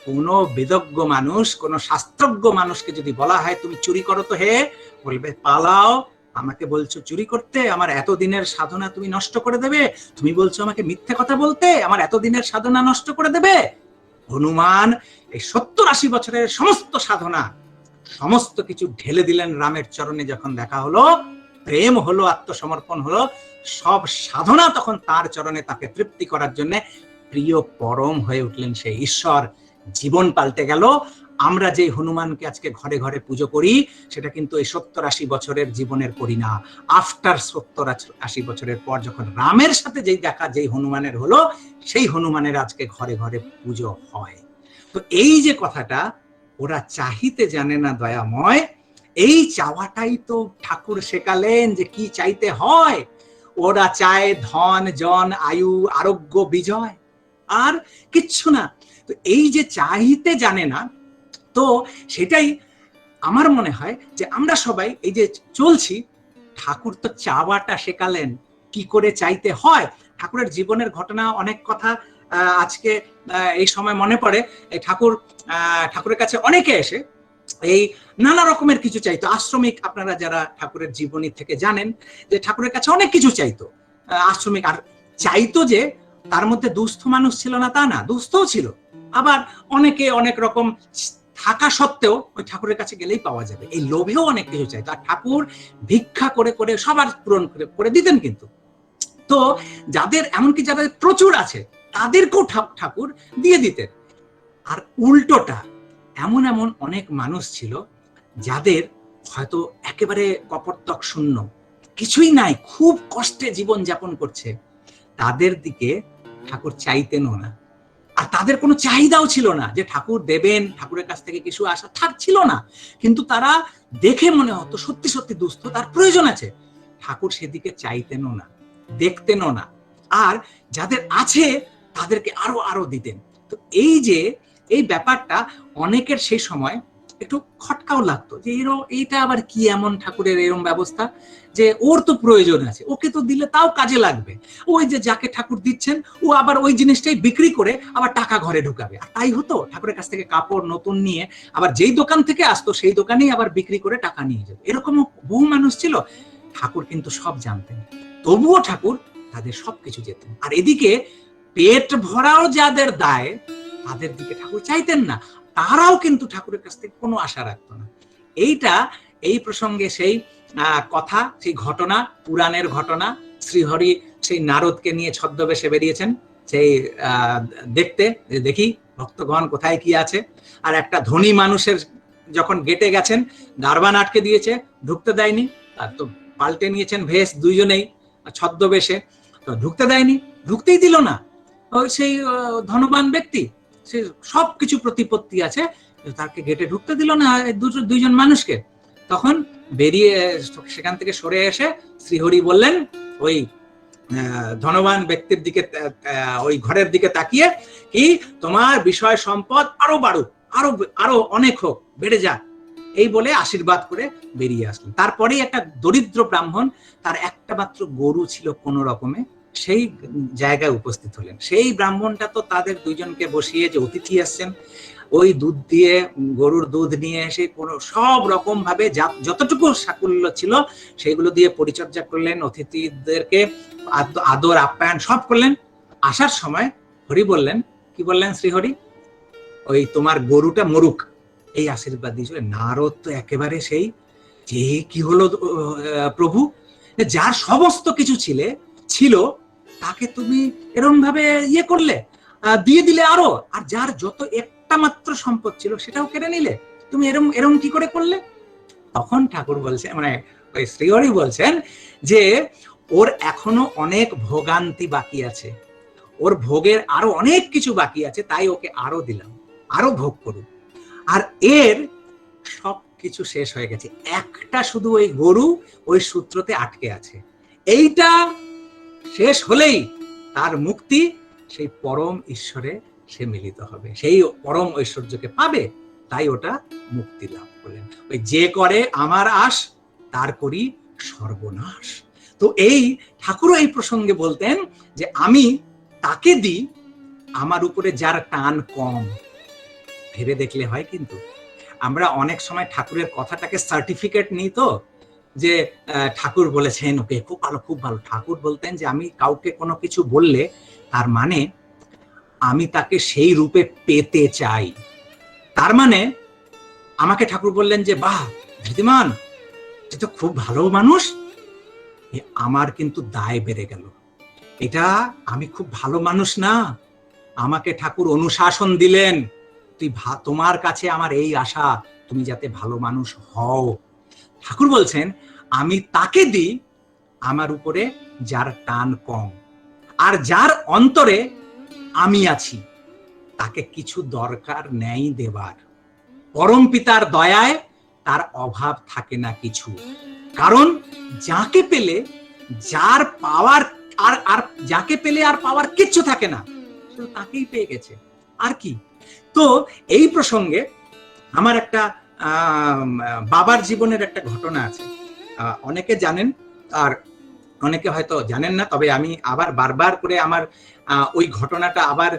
কোন বেদজ্ঞ মানুষ, কোন শাস্ত্রজ্ঞ মানুষকে যদি বলা হয় তুমি চুরি করো, তো হে বলবে পালাও, আমাকে বলছো চুরি করতে, আমার এতদিনের সাধনা তুমি নষ্ট করে দেবে, তুমি বলছো আমাকে মিথ্যে কথা বলতে, আমার এতদিনের সাধনা নষ্ট করে দেবে। হনুমান এই 70-80 বছরের সমস্ত সাধনা সমস্ত কিছু ঢেলে দিলেন রামের চরণে। যখন দেখা হলো, প্রেম হলো, আত্মসমর্পণ হলো, সব সাধনা তখন তার চরণে, তাকে তৃপ্তি করার জন্য প্রিয় পরম হয়ে উঠলেন সেই ঈশ্বর। জীবন পাল্টে গেল। আমরা যে হনুমানকে আজকে ঘরে ঘরে পুজো করি, সেটা কিন্তু এই 70-80 বছরের জীবনের করি না। আফটার 70-80 বছরের পর যখন রামের সাথে যেই দেখা, যেই হনুমানের হলো, সেই হনুমানের আজকে ঘরে ঘরে পুজো হয়। তো এই যে কথাটা, ওরা চাহিতে জানে না দয়াময়, এই চাওয়াটাই তো ঠাকুর শেখালেন যে কি চাইতে হয়। ওরা চায় ধন জন আয়ু আরোগ্য বিজয়, আর কিচ্ছু না। তো এই যে চাইতে জানে না, তো সেটাই আমার মনে হয় যে আমরা সবাই এই যে চলছি, ঠাকুর তো চাওয়াটা শেখালেন কি করে চাইতে হয়। ঠাকুরের জীবনের ঘটনা অনেক কথা আজকে এই সময় মনে পড়ে। এই ঠাকুরের কাছে অনেকে এসে এই নানা রকমের কিছু চাইতো। আশ্রমিক, আপনারা যারা ঠাকুরের জীবনী থেকে জানেন যে ঠাকুরের কাছে অনেক কিছু চাইতো আশ্রমিক। আর চাইতো যে তার মধ্যে দুস্থ মানুষ ছিল না তা না, দুস্থও ছিল। আবার অনেকে অনেক রকম থাকা সত্ত্বেও ওই ঠাকুরের কাছে গেলেই পাওয়া যাবে, এই লোভেও অনেক কিছু চাইতো। আর ঠাকুর ভিক্ষা করে করে সবার পূরণ করে দিতেন। কিন্তু তো যাদের, এমনকি যাদের প্রচুর আছে তাদেরকেও ঠাকুর দিয়ে দিতেন। আর উল্টোটা, এমন এমন অনেক মানুষ ছিল যাদের হয়তো একেবারে কপর্তক শূন্য, কিছুই নাই, খুব কষ্টে জীবন যাপন করছে, তাদের দিকে ঠাকুর চাইতেনও না। আর তাদের কোনো চাহিদাও ছিল না যে ঠাকুর দেবেন, ঠাকুরের কাছ থেকে কিছু আশা থাকছিল না। কিন্তু তারা দেখে মনে হতো সত্যি সত্যি দুস্থ, তার প্রয়োজন আছে, ঠাকুর সেদিকে চাইতেনও না, দেখতেনও না। আর যাদের আছে তাদেরকে আরো আরো দিতেন। তো এই যে এই ব্যাপারটা অনেকের সেই সময় একটু খটকাও লাগতো যে এইটা আবার কি এমন ঠাকুরের এরকম ব্যবস্থা যে ওর তো প্রয়োজন আছে, ওকে তো দিলে তাও কাজে লাগবে, ওই যে যাকে ঠাকুর দিচ্ছেন ও আবার ওই জিনিসটাই বিক্রি করে আবার টাকা ঘরে ঢুকাবে। আর তাই হতো, ঠাকুরের কাছ থেকে কাপড় নতুন নিয়ে আবার যেই দোকান থেকে আসতো সেই দোকানেই আবার বিক্রি করে টাকা নিয়ে যেত। এরকমও বহু মানুষ ছিল। ঠাকুর কিন্তু সব জানতেন, তবুও ঠাকুর তাদের সবকিছু যেতেন। আর এদিকে পেট ভরাও যাদের দায় তাদের দিকে ঠাকুর চাইতেন না, তারাও কিন্তু ঠাকুরের কাছ থেকে কোনো আশা রাখতো না। এই প্রসঙ্গে সেই কথা, সেই ঘটনা, পুরাণের ঘটনা, শ্রীহরি সেই নারদকে নিয়ে ছদ্মবেশে বেরিয়েছেন সেই দেখতে, দেখি ভক্তগণ কোথায় কি আছে। আর একটা ধনী মানুষের যখন গেটে গেছেন, দারবান আটকে দিয়েছে, ঢুকতে দেয়নি। আর তো পাল্টে নিয়েছেন ভেষ দুইজনেই ছদ্মবেশে, তো ঢুকতে দেয়নি, ঢুকতেই দিল না। ওই সেই ধনবান ব্যক্তি, সে সবকিছু প্রতিপত্তি আছে, তাকে গেটে ঢুকতে দিল না দুইজন মানুষকে। তখন বেরিয়ে সেখান থেকে সরে এসে শ্রীহরি বললেন ওই ধনবান ব্যক্তির দিকে, ওই ঘরের দিকে তাকিয়ে, কি তোমার বিষয় সম্পদ আরো বাড়ুক, আরো আরো অনেক হোক, বেড়ে যাক, এই বলে আশীর্বাদ করে বেরিয়ে আসলেন। তারপরেই একটা দরিদ্র ব্রাহ্মণ, তার একটা মাত্র গরু ছিল কোন রকমে, সেই জায়গায় উপস্থিত হলেন। সেই ব্রাহ্মণটা তো তাদের দুইজনকে বসিয়ে, যে অতিথি আসছেন, ওই দুধ দিয়ে, গরুর দুধ নিয়ে এসে কোনো সব রকম ভাবে যতটুকু সাকুল্য ছিল সেগুলো দিয়ে পরিচর্যা করলেন, অতিথিদেরকে আদর আপ্যায়ন সব করলেন। আসার সময় হরি বললেন, কি বললেন শ্রীহরি, ওই তোমার গরুটা মরুক, এই আশীর্বাদ দিয়েছিলেন। নারদ তো একেবারে সেই যে কি হলো প্রভু, যার সমস্ত কিছু ছিল তাকে তুমি এরকম ভাবে ইয়ে করলে, দিয়ে দিলে আরো, আর যার যত একটা মাত্র সম্পদ ছিল সেটাও কেড়ে নিলে, তুমি এরম কি করে করলে? তখন ঠাকুর বলছে, মানে ওই শ্রীহরি বলছেন যে ওর এখনো অনেক ভোগান্তি বাকি আছে, ওর ভোগের আরো অনেক কিছু বাকি আছে, তাই ওকে আরো দিলাম, আরো ভোগ করুক। আর এর সবকিছু শেষ হয়ে গেছে, একটা শুধু ওই গরু ওই সূত্রতে আটকে আছে, এইটা শেষ হলেই তার মুক্তি, সেই পরম ঈশ্বরে সে মিলিত হবে, সেই পরম ঐশ্বর্যকে পাবে, তাই ওটা মুক্তি লাভ করলেন। ওই যে করে আমার আশ তার করি সর্বনাশ। তো এই ঠাকুরও এই প্রসঙ্গে বলতেন যে আমি তাকে দিই আমার উপরে যার টান কম। ভেবে দেখলে হয়, কিন্তু আমরা অনেক সময় ঠাকুরের কথাটাকে সার্টিফিকেট নিই, তো যে ঠাকুর বলেছেন ওকে খুব ভালো, খুব ভালো। ঠাকুর বলতেন যে আমি কাউকে কোনো কিছু বললে তার মানে আমি তাকে সেই রূপে পেতে চাই। তার মানে আমাকে ঠাকুর বললেন যে বাহ ধৃতিমান, এ তো খুব ভালো মানুষ, আমার কিন্তু দায় বেড়ে গেল, এটা আমি খুব ভালো মানুষ না, আমাকে ঠাকুর অনুশাসন দিলেন, তোমার কাছে আমার এই আশা, তুমি যাতে ভালো মানুষ হও। ঠাকুর বলছেন আমি তাকে দিই আমার উপরে যার টান কম, আর যার অন্তরে আমি আছি তাকে কিছু দরকার নেই দেবার। পরম পিতার দয়ায় তার অভাব থাকে না কিছু, কারণ যাকে পেলে যার পাওয়ার আর যাকে পেলে আর পাওয়ার কিচ্ছু থাকে না, তো তাকেই পেয়ে গেছে, আর কি। তো এই প্রসঙ্গে আমার একটা বাবার জীবনের একটা ঘটনা আছে, অনেকে জানেন আর অনেকে হয়তো জানেন না, তবে আমি আবার বারবার করে আমার ওই ঘটনাটা আবার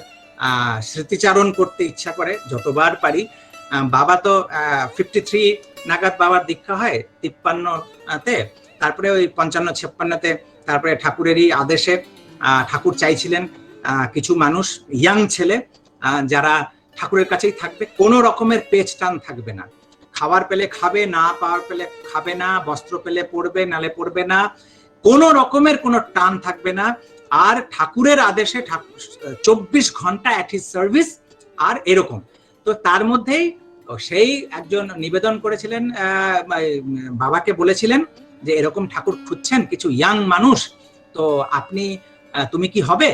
স্মৃতিচারণ করতে ইচ্ছা করে যতবার পারি। বাবা তো 53 নাগাদ বাবার দীক্ষা হয়, 53তে, তারপরে ওই 55-56তে তারপরে ঠাকুরেরই আদেশে ঠাকুর চাইছিলেন কিছু মানুষ, ইয়াং ছেলে যারা ঠাকুরের কাছেই থাকবে, কোনো রকমের পেচ টান থাকবে না, খাবার পেলে খাবে, না পাওয়ার পেলে খাবে না, বস্ত্র পেলে পড়বে, নালে পড়বে না, কোনো রকমের কোনো টান থাকবে না, আর ঠাকুরের আদেশে 24 ঘন্টা অ্যাট হিজ সার্ভিস, আর এরকম। তো তার মধ্যেই সেই একজন নিবেদন করেছিলেন, বাবাকে বলেছিলেন যে এরকম ঠাকুর খুঁজছেন কিছু ইয়াং মানুষ, তো তুমি কি হবে?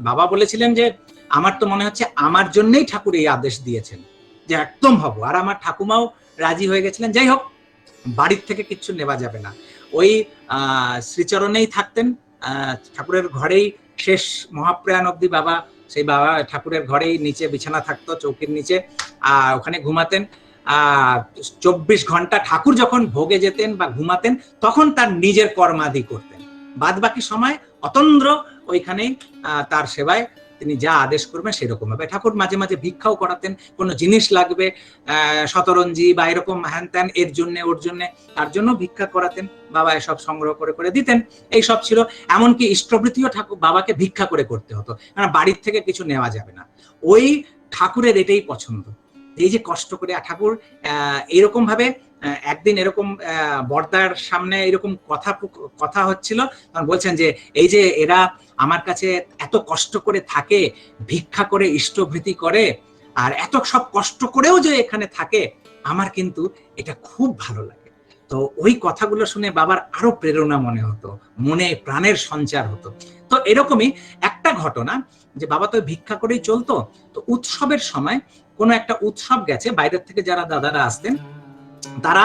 বাবা বলেছিলেন যে আমার তো মনে হচ্ছে আমার জন্যই ঠাকুর এই আদেশ দিয়েছেন যে একদম হব, আর আমার ঠাকুমাও রাজি হয়ে গেছিলেন। যাই হোক, বাড়ির থেকে কিচ্ছু নেওয়া যাবে না, ওই শ্রীচরণেই থাকতেন, ঠাকুরের ঘরেই শেষ মহাপ্রয়াণ অবধি বাবা, সেই বাবা ঠাকুরের ঘরেই নিচে বিছানা থাকতো, চৌকির নিচে, ওখানে ঘুমাতেন। 24 ঘন্টা ঠাকুর যখন ভোগে যেতেন বা ঘুমাতেন তখন তার নিজের কর্মাদি করতেন, বাদ বাকি সময় অতন্দ্র ওইখানেই তার সেবায় তিনি যা আদেশ করবেন সেরকম হবে। ঠাকুর মাঝে মাঝে ভিক্ষাও করাতেন, কোনো জিনিস লাগবে, শতরঞ্জি বা এরকম হ্যান ত্যান, এর জন্য ওর জন্য, তার জন্য ভিক্ষা করাতেন, বাবা এসব সংগ্রহ করে করে দিতেন। এই সব ছিল, এমনকি ইষ্টবৃত্তিও ঠাকুর বাবাকে ভিক্ষা করে করতে হতো, কারণ বাড়ির থেকে কিছু নেওয়া যাবে না। ওই ঠাকুরের এটাই পছন্দ, এই যে কষ্ট করে ঠাকুর এরকম ভাবে। একদিন এরকম বর্দার সামনে এরকম কথা হচ্ছিল, তখন বলছেন যে এই যে এরা আমার কাছে এত কষ্ট করে থাকে, ভিক্ষা করে, ইষ্টভৃতি করে, আর এত সব কষ্ট করেও যে এখানে থাকে, আমার কিন্তু এটা খুব ভালো লাগে। তো ওই কথাগুলো শুনে বাবার আরো প্রেরণা মনে হতো, মনে প্রাণের সঞ্চার হতো। তো এরকমই একটা ঘটনা, যে বাবা তো ভিক্ষা করেই চলতো, তো উৎসবের সময় কোনো একটা উৎসব গেছে, বাইরের থেকে যারা দাদারা আসতেন তারা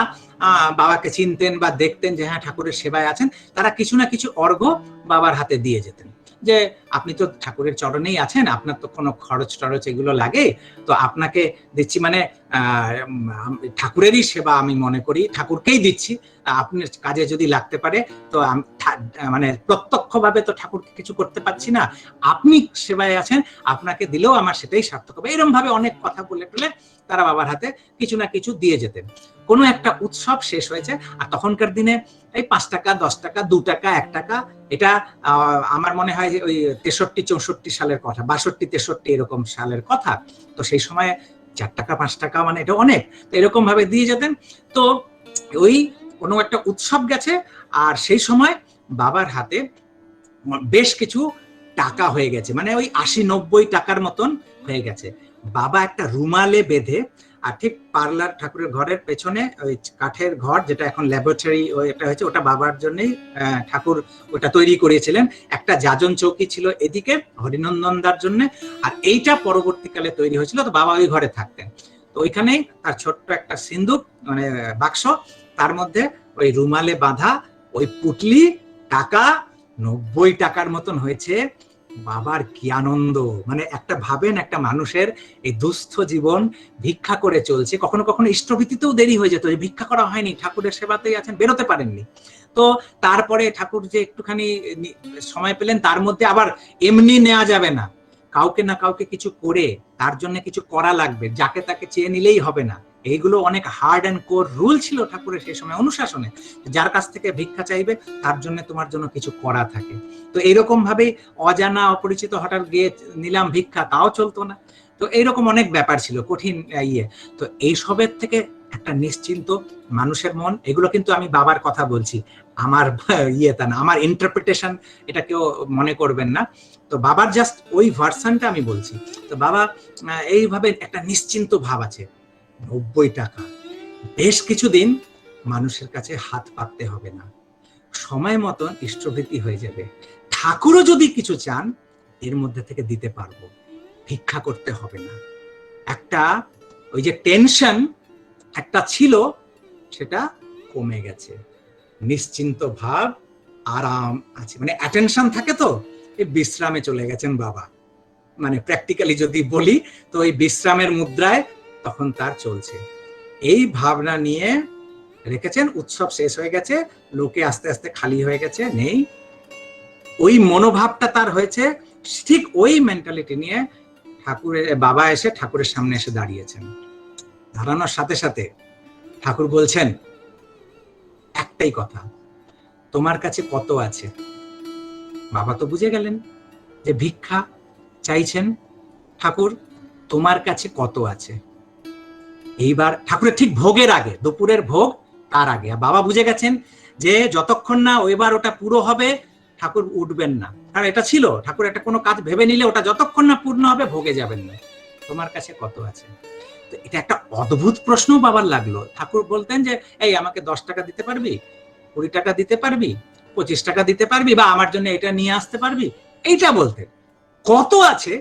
বাবাকে চিনতেন বা দেখতেন যে হ্যাঁ ঠাকুরের সেবায় আছেন, তারা কিছু না কিছু অর্ঘ্য বাবার হাতে দিয়ে যেতেন, যে আপনি তো ঠাকুরের চরণেই আছেন, আপনার তো কোনো খরচ টরচ এগুলো লাগে, তো আপনাকে দিচ্ছি, মানে ঠাকুরেরই সেবা আমি মনে করি, ঠাকুরকেই দিচ্ছি, আপনার কাজে যদি লাগতে পারে, তো মানে প্রত্যক্ষভাবে তো ঠাকুরকে কিছু করতে পারছি না, আপনি সেবায় আছেন, আপনাকে দিলেও আমার সেটাই সার্থক হবে। এরকম ভাবে অনেক কথা বলে টলে তারা বাবার হাতে কিছু না কিছু দিয়ে যেতেন। কোনো একটা উৎসব শেষ হয়েছে, আর তখনকার দিনে এই 5 টাকা, 10 টাকা, 2 টাকা, 1 টাকা, এটা আমার মনে হয় যে ওই 63-64 সালের কথা, 62-63 এরকম সালের কথা। তো সেই সময় 4 টাকা 5 টাকা মানে এটা অনেক, তো এরকম ভাবে দিয়ে যেতেন। তো ওই কোনো একটা উৎসব গেছে, আর সেই সময় বাবার হাতে বেশ কিছু টাকা হয়ে গেছে, মানে ওই 80-90 টাকার মতন হয়ে গেছে। বাবা একটা রুমালে বেঁধে, আর ঠিক পার্লার ঠাকুরের ঘরের পেছনে ওই কাঠের ঘর, যেটা এখন ল্যাবরেটরি এটা হয়েছে, ওটা বাবার জন্যই ঠাকুর ওটা তৈরি করেছিলেন। একটা যাজন চৌকি ছিল এদিকে হরিনন্দনদার জন্য, আর এইটা পরবর্তীকালে তৈরি হয়েছিল, তো বাবা ওই ঘরে থাকতেন। তো ওইখানেই তার ছোট্ট একটা সিন্দুক, মানে বাক্স, তার মধ্যে ওই রুমালে বাঁধা ওই পুটলি টাকা 90 টাকার মতন হয়েছে। বাবার কি আনন্দ, মানে একটা ভাবেন, একটা মানুষের এই দুস্থ জীবন, ভিক্ষা করে চলছে, কখনো কখনো ইষ্টভৃতিতেও দেরি হয়ে যেত, যে ভিক্ষা করা হয়নি, ঠাকুরের সেবাতেই আছেন, বেরোতে পারেননি, তো তারপরে ঠাকুর যে একটুখানি সময় পেলেন, তার মধ্যে আবার এমনি নেওয়া যাবে না, কাউকে না কাউকে কিছু করে, তার জন্য কিছু করা লাগবে, যাকে তাকে চেয়ে নিলেই হবে না। এইগুলো অনেক হার্ড অ্যান্ড কোর রুল ছিল ঠাকুরের সেই সময় অনুশাসনে, যার কাছ থেকে ভিক্ষা চাইবে তার জন্য তোমার জন্য কিছু করা থাকে। তো এইরকম ভাবে অজানা অপরিচিত হঠাৎ গিয়ে নিলাম ভিক্ষা, তাও চলতো না। তো এইরকম অনেক ব্যাপার ছিল, কঠিন ইয়ে। তো এইসবের থেকে একটা নিশ্চিন্ত মানুষের মন, এগুলো কিন্তু আমি বাবার কথা বলছি, আমার তা না, আমার ইন্টারপ্রিটেশন, এটা কেউ মনে করবেন না। তো বাবার জাস্ট ওই ভার্সনটা আমি বলছি। তো বাবা এইভাবে একটা নিশ্চিন্ত ভাব আছে, 90 টাকা, বেশ কিছুদিন মানুষের কাছে হাত পাততে হবে না, সময় মতন ইষ্টভৃতি হয়ে যাবে, ঠাকুরও যদি কিছু চান এর মধ্যে থেকে দিতে পারবো, ভিক্ষা করতে হবে না। একটা ওই যে টেনশন একটা ছিল, সেটা কমে গেছে, নিশ্চিন্ত ভাব, আরাম আছে, মানে অ্যাটেনশন থাকে, তো এই বিশ্রামে চলে গেছেন বাবা। মানে প্র্যাকটিক্যালি যদি বলি, তো ওই বিশ্রামের মুদ্রায় তখন তার চলছে। এই ভাবনা নিয়ে রেখেছেন। উৎসব শেষ হয়ে গেছে, লোকে আস্তে আস্তে খালি হয়ে গেছে, নেই। ওই মনোভাবটা তার হয়েছে, ঠিক ওই মেন্টালিটি নিয়ে ঠাকুরের বাবা এসে ঠাকুরের সামনে এসে দাঁড়িয়েছেন। দাঁড়ানোর সাথে সাথে ঠাকুর বলছেন একটাই কথা, তোমার কাছে কত আছে? বাবা তো বুঝে গেলেন যে ভিক্ষা চাইছেন। ঠাকুর, তোমার কাছে কত আছে? এইবার ঠাকুরের ঠিক ভোগের আগে, দুপুরের ভোগ তার আগে বাবা বুঝে গেছেন যে যতক্ষণ না ওইবার ওটা পুরো হবে ঠাকুর উঠবেন না। কারণ এটা ছিল ঠাকুর একটা কোনো কাজ ভেবে নিলে ওটা যতক্ষণ না পূর্ণ হবে ভোগে যাবেন না। তোমার কাছে কত আছে? তো এটা একটা অদ্ভুত প্রশ্ন বাবার লাগলো। ঠাকুর বলতেন যে এই আমাকে 10 টাকা দিতে পারবি, 20 টাকা দিতে পারবি, 25 টাকা দিতে পারবি, বা আমার জন্য এটা নিয়ে আসতে পারবি, এইটা বলতেন। কত আছে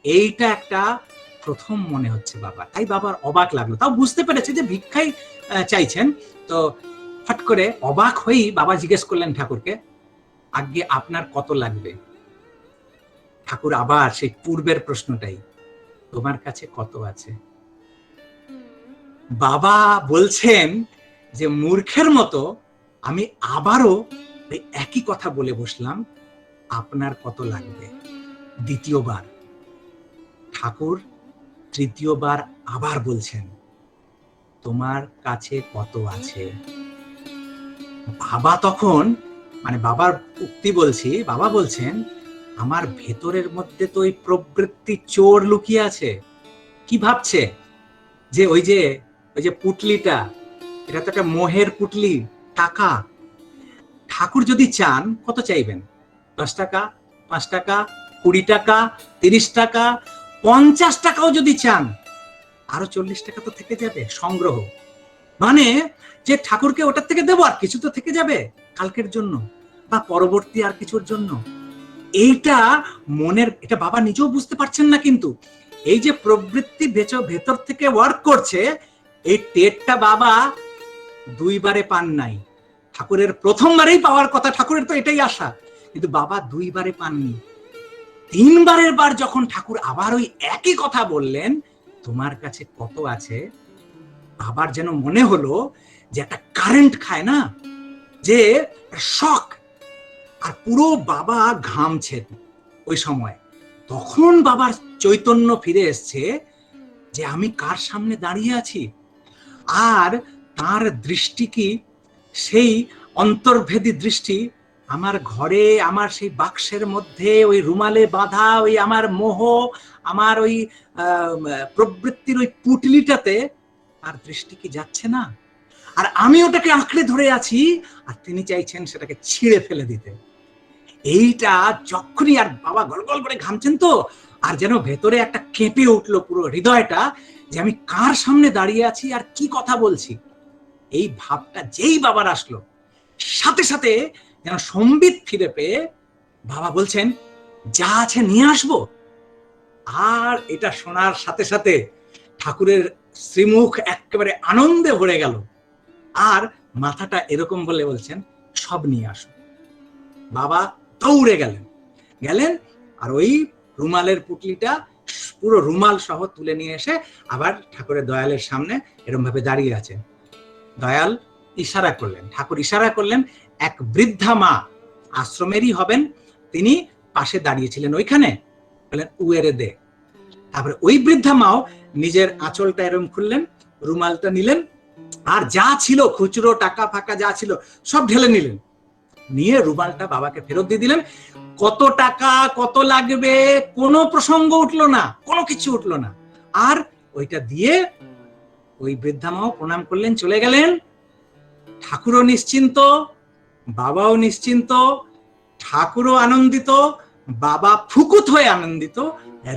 এইটা একটা প্রথম মনে হচ্ছে বাবা। তাই বাবার অবাক লাগলো, তাও বুঝতে পেরেছে যে ভিক্ষাই চাইছেন। তো হঠাৎ করে অবাক হয়েই বাবা জিজ্ঞেস করলেন ঠাকুরকে, আগে আপনার কত লাগবে? ঠাকুর আবার সেই পূর্বের প্রশ্নটাই, তোমার কাছে কত আছে? বাবা বলছেন যে মূর্খের মতো আমি আবারও একই কথা বলে বসলাম, আপনার কত লাগবে? দ্বিতীয়বার। ঠাকুর তৃতীয়বার আবার বলছেন, তোমার কাছে কত আছে? বাবা তখন, মানে বাবার উক্তি বলছি, বাবা বলছেন আমার ভেতরের মধ্যে তো ওই প্রবৃত্তি চোর লুকিয়ে আছে। কি ভাবছে যে ওই যে পুটলিটা, এটা তো একটা মোহের পুটলি, টাকা। ঠাকুর যদি চান কত চাইবেন? 10 টাকা, 5 টাকা, 20 টাকা, 30 টাকা, 50 টাকাও যদি চান, আরো 40 টাকা তো থেকে যাবে সংগ্রহ। মানে যে ঠাকুরকে ওটার থেকে দেবো, আর কিছু তো থেকে যাবে কালকের জন্য বা পরবর্তী আর কিছুর জন্য। এইটা মনের, এটা বাবা নিজেও বুঝতে পারছেন না, কিন্তু এই যে প্রবৃত্তি ভেতর থেকে ওয়ার্ক করছে, এই টেটটা বাবা দুইবারে পান নাই। ঠাকুরের প্রথমবারেই পাওয়ার কথা, ঠাকুরের তো এটাই আশা, কিন্তু বাবা দুইবারে পাননি। 3বারের বার যখন ঠাকুর আবার ওই একই কথা বললেন, তোমার কাছে কত আছে, আবার যেন মনে হলো যে একটা কারেন্ট খায় না, যে শক, আর পুরো বাবা ঘামছেন ওই সময়। তখন বাবার চৈতন্য ফিরে এসছে যে আমি কার সামনে দাঁড়িয়ে আছি। আর তার দৃষ্টি কি সেই অন্তর্ভেদী দৃষ্টি, আমার ঘরে, আমার সেই বাক্সের মধ্যে ওই রুমালে বাঁধা ওই আমার মোহ, আমার ওই প্রবৃত্তির ওই পুটলিটাতে তার দৃষ্টি কি যাচ্ছে না? আর আমি ওটাকে আঁকড়ে ধরে আছি, আর তিনি চাইছেন সেটাকে ছিঁড়ে ফেলে দিতে। এইটা যখনই, আর বাবা গলগল করে ঘামছেন তো, আর যেন ভেতরে একটা কেঁপে উঠলো পুরো হৃদয়টা, যে আমি কার সামনে দাঁড়িয়ে আছি আর কি কথা বলছি। এই ভাবটা যেই বাবার আসলো, সাথে সাথে যেন সম্বিত ফিরে পেয়ে বাবা বলছেন যা আছে নিয়ে আসবো। আর এটা শোনার সাথে সাথে ঠাকুরের শ্রীমুখ একেবারে আনন্দে ভরে গেল, আর মাথাটা এরকম বলে বলছেন সব নিয়ে আসো। বাবা দৌড়ে গেলেন আর ওই রুমালের পুটলিটা পুরো রুমাল সহ তুলে নিয়ে এসে আবার ঠাকুরের দয়ালের সামনে এরকম ভাবে দাঁড়িয়ে আছে। দয়াল ইশারা করলেন, ঠাকুর ইশারা করলেন, এক বৃদ্ধা মা আশ্রমেরই হবেন, তিনি পাশে দাঁড়িয়েছিলেন ওইখানে, বললেন উয়েরে দে। তারপরে ওই বৃদ্ধা মাও নিজের আঁচলটা এরকম খুললেন, রুমালটা নিলেন, আর যা ছিল খুচরো টাকা ফাঁকা যা ছিল সব ঢেলে নিলেন, নিয়ে রুমালটা বাবাকে ফেরত দিয়ে দিলেন। কত টাকা কত লাগবে কোনো প্রসঙ্গ উঠলো না, কোনো কিছু উঠলো না। আর ওইটা দিয়ে ওই বৃদ্ধা মাও প্রণাম করলেন, চলে গেলেন। ঠাকুরও নিশ্চিন্ত, বাবাও নিশ্চিন্ত, ঠাকুরও আনন্দিত, বাবা ফুকুত হয়ে আনন্দিত,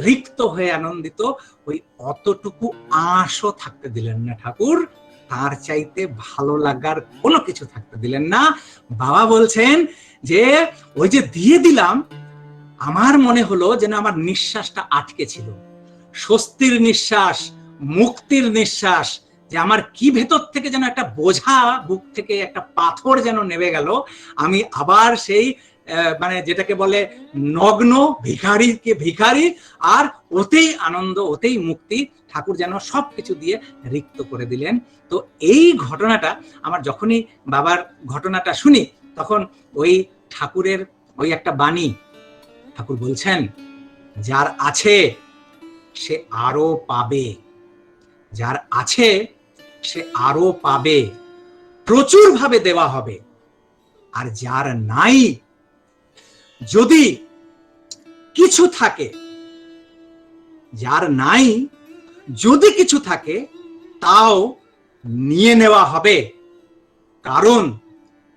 রিক্ত হয়ে আনন্দিত। ওই অতটুকু আঁশও থাকতে দিলেন না ঠাকুর, তার চাইতে ভালো লাগার কোনো কিছু থাকতে দিলেন না। বাবা বলছেন যে ওই যে দিয়ে দিলাম, আমার মনে হলো যেন আমার নিঃশ্বাসটা আটকে ছিল, স্বস্তির নিঃশ্বাস, মুক্তির নিঃশ্বাস, যে আমার কি ভেতর থেকে যেন একটা বোঝা, বুক থেকে একটা পাথর যেন নেমে গেল। আমি আবার সেই মানে যেটাকে বলে নগ্ন ভিখারিকে ভিখারি, আর ওতেই আনন্দ, ওতেই মুক্তি। ঠাকুর যেন সবকিছু দিয়ে রিক্ত করে দিলেন। তো এই ঘটনাটা আমার যখনই বাবার ঘটনাটা শুনি, তখন ওই ঠাকুরের ওই একটা বাণী, ঠাকুর বলছেন যার আছে সে আরো পাবে, যার আছে সে আরো পাবে, প্রচুর ভাবে দেওয়া হবে। আর যার নাই, যদি কিছু থাকে, যার নাই যদি কিছু থাকে, তাও নিয়ে নেওয়া হবে। কারণ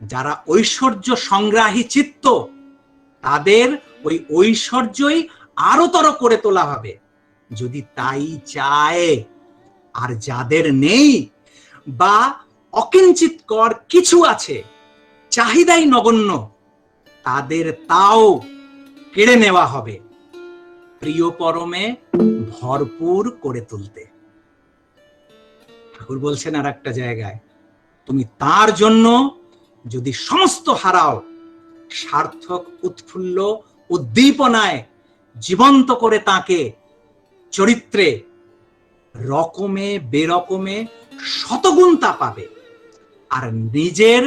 যারা ঐশ্বর্য সংগ্রাহী চিত্ত, তাদের ওই ঐশ্বর্যই আরোতর করে তোলা হবে যদি তাই চায়। আর যাদের নেই বা অকিঞ্চিৎকর কিছু আছে, চাহিদাই নগণ্য, তাদের তাও কেড়ে নেওয়া হবে প্রিয় পরমে ভরপুর করে তুলতে। ঠাকুর বলছেন আর একটা জায়গায়, তুমি তার জন্য যদি সমস্ত হারাও, সার্থক উৎফুল্ল উদ্দীপনায় জীবন্ত করে তাকে চরিত্রে রকমে বেরকমে শতগুণ তা পাবে। আর নিজের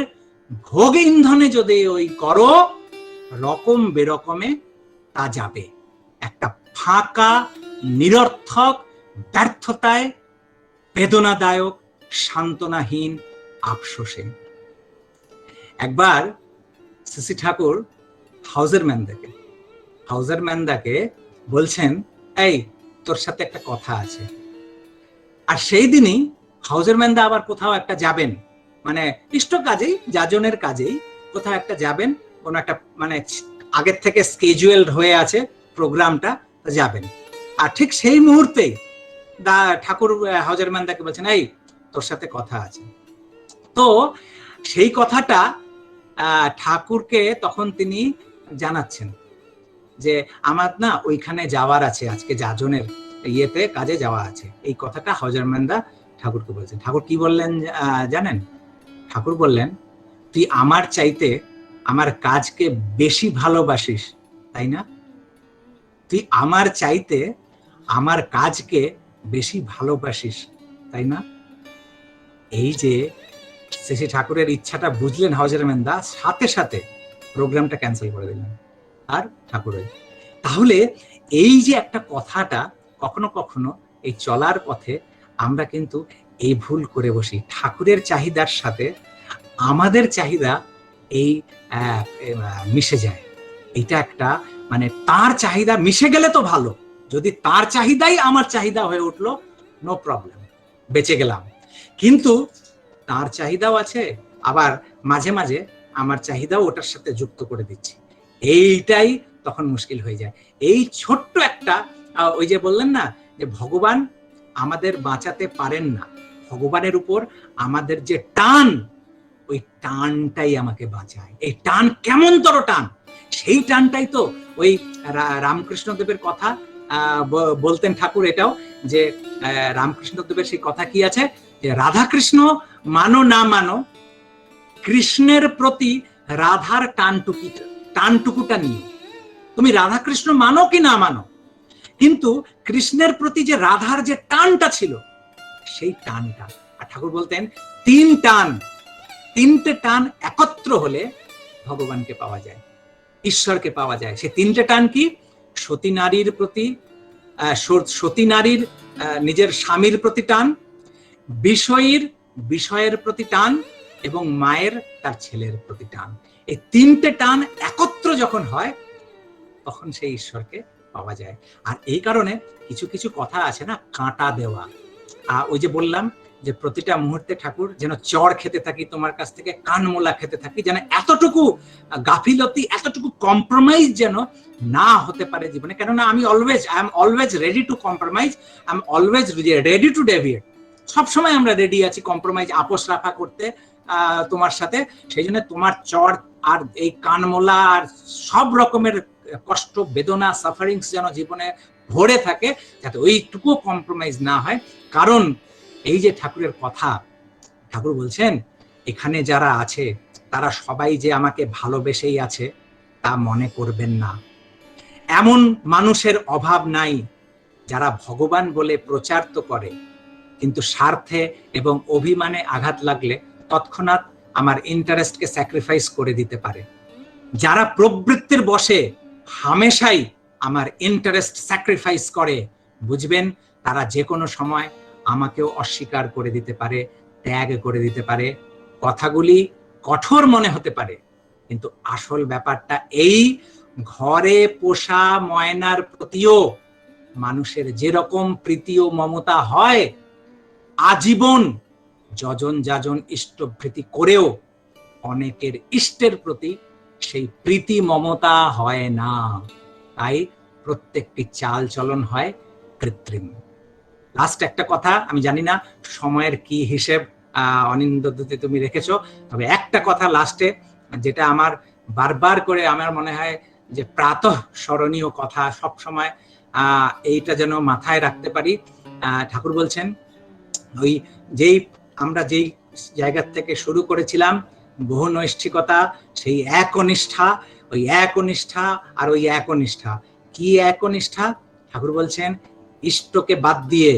ভোগ ইন্ধনে যদি ওই করো, রকম বেরকমে তা যাবে একটা ফাঁকা, নিরর্থক, ব্যর্থতায়, বেদনাদায়ক, সান্ত্বনাহীন আফসোসে। একবার শ্রী ঠাকুর হাউজার ম্যান্দাকে বলছেন, এই তোর সাথে একটা কথা আছে। আর সেই দিনই হাউজার ম্যান্দা আবার কোথাও একটা যাবেন, মানে ইষ্ট কাজেই, যাজনের কাজেই কোথাও একটা যাবেন, কোন একটা মানে আগের থেকে স্কেজুয়েলড হয়ে আছে প্রোগ্রামটা, যাবেন। আর ঠিক সেই মুহূর্তে ঠাকুর হাউজার ম্যান্দাকে বলছেন, এই তোর সাথে কথা আছে। তো সেই কথাটা ঠাকুরকে তখন তিনি জানাচ্ছেন যে আমার না ওইখানে যাওয়ার আছে, আজকে যাজনের ইয়েতে কাজে যাওয়া আছে। এই কথাটা হাউজার ম্যান্দা ঠাকুরকে বলছেন। ঠাকুর কি বললেন জানেন? ঠাকুর বললেন, তুই আমার চাইতে আমার কাজকে বেশি ভালোবাসিস, তাই না? তুই আমার চাইতে আমার কাজকে বেশি ভালোবাসিস, তাই না? এই যে শ্রী ঠাকুরের ইচ্ছাটা বুঝলেন হাউজার ম্যান্দা, সাথে সাথে প্রোগ্রামটা ক্যান্সেল করে দিলেন। আর ঠাকুরের তাহলে এই যে একটা কথাটা, কখনো কখনো এই চলার পথে আমরা কিন্তু এই ভুল করে বসি। ঠাকুরের চাহিদার সাথে আমাদের চাহিদা এই মিশে যায়। এটা একটা মানে তার চাহিদা মিশে গেলে তো ভালো, যদি তার চাহিদাই আমার চাহিদা হয়ে উঠলো, নো প্রবলেম, বেঁচে গেলাম। কিন্তু তার চাহিদাও আছে, আবার মাঝে মাঝে আমার চাহিদাও ওটার সাথে যুক্ত করে দিচ্ছি, এইটাই তখন মুশকিল হয়ে যায়। এই ছোট্ট একটা, ওই যে বললেন না যে ভগবান আমাদের বাঁচাতে পারেন না, ভগবানের উপর আমাদের যে টান, ওই টানটাই আমাকে বাঁচায়। এই টান কেমনতর টান, সেই টানটাই তো ওই রামকৃষ্ণদেবের কথা বলতেন ঠাকুর, এটাও যে রামকৃষ্ণদেবের সেই কথা কি আছে, যে রাধাকৃষ্ণ মানো না মানো, কৃষ্ণের প্রতি রাধার টানটুকুটা নিয়ে, তুমি রাধাকৃষ্ণ মানো কি না মানো, কিন্তু কৃষ্ণের প্রতি যে রাধার যে টানটা ছিল, সেই টানটা। আর ঠাকুর বলতেন তিনটে টান একত্র হলে ভগবানকে পাওয়া যায়, ঈশ্বরকে পাওয়া যায়। সে তিনটে টান কি? সতী নারীর প্রতি, সতী নারীর নিজের স্বামীর প্রতি টান, বিষয়ের প্রতি টান, এবং মায়ের তার ছেলের প্রতি টান। এই তিনটে টান একত্র যখন হয়, তখন সেই ঈশ্বরকে পাওয়া যায়। আর এই কারণে কিছু কিছু কথা আছে না, কাঁটা দেওয়া। ওই যে বললাম যে প্রতিটা মুহূর্তে ঠাকুর যেন চড় খেতে থাকি তোমার কাছ থেকে, কানমোলা খেতে থাকি, যেন এতটুকু গাফিলতি, এতটুকু কম্প্রোমাইজ যেন না হতে পারে জীবনে। কেননা I am always ready to compromise, I am always ready to deviate. সবসময় আমরা রেডি আছি কম্প্রোমাইজ, আপোষ রাখা করতে তোমার সাথে। সেই জন্য তোমার চড় আর এই কানমোলা আর সব রকমের কষ্ট, বেদনা, সাফারিংস যেন জীবনে ভরে থাকে, যাতে ওইটুকু কম্প্রোমাইজ না হয়। কারণ এই যে ঠাকুরের কথা, ঠাকুর বলছেন এখানে যারা আছে তারা সবাই যে আমাকে ভালোবেসেই আছে, তা মনে করবেন না। এমন মানুষের অভাব নাই যারা ভগবান বলে প্রচার তো করে, কিন্তু স্বার্থে এবং অভিমানে আঘাত লাগলে তৎক্ষণাৎ আমার ইন্টারেস্টকে স্যাক্রিফাইস করে দিতে পারে। যারা প্রবৃত্তির বশে হামেশাই আমার ইন্টারেস্ট স্যাক্রিফাইস করে, বুঝবেন তারা যে কোনো সময় আমাকেও অস্বীকার করে দিতে পারে, ত্যাগ করে দিতে পারে। কথাগুলি কঠোর মনে হতে পারে, কিন্তু আসল ব্যাপারটা এই, ঘরে পোষা ময়নার প্রতিও মানুষের যেরকম প্রীতি ও মমতা হয়, আজীবন যজন যাজন ইষ্টভৃতি করেও অনেকের ইষ্টের প্রতি সেই প্রীতি মমতা হয় না। তাই প্রত্যেকটি চাল চলন হয় কৃত্রিম। লাস্ট একটা কথা, আমি জানি না সময়ের কি হিসেব অনিন্দ্যতে তুমি রেখেছো, তবে একটা কথা লাস্টে যেটা আমার বারবার করে আমার মনে হয় যে প্রাতঃ স্মরণীয় কথা, সব সময় এইটা যেন মাথায় রাখতে পারি। ঠাকুর বলছেন, ওই আমরা যেই জায়গা থেকে শুরু করেছিলাম বহু নৈষ্ঠিকতা, সেই একনিষ্ঠা, ওই একনিষ্ঠা আর ওই একনিষ্ঠা কি একনিষ্ঠা? ঠাকুর বলছেন, ইষ্টকে বাদ দিয়ে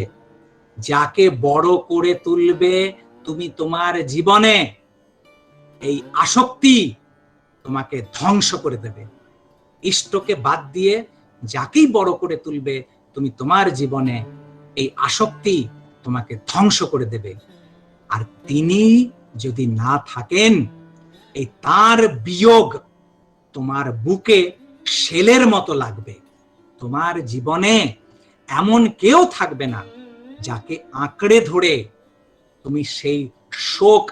যাকে বড় করে তুলবে তুমি তোমার জীবনে, এই আসক্তি তোমাকে ধ্বংস করে দেবে। ইষ্টকে বাদ দিয়ে যাকেই বড় করে তুলবে তুমি তোমার জীবনে, এই আসক্তি তোমাকে ধ্বংস করে দেবে। আর তিনি যদি না থাকেন, এই তার বিয়োগ তোমার বুকে শেলের মতো লাগবে। তোমার জীবনে এমন কেউ থাকবে না যাকে আঁকড়ে ধরে তুমি সেই শোক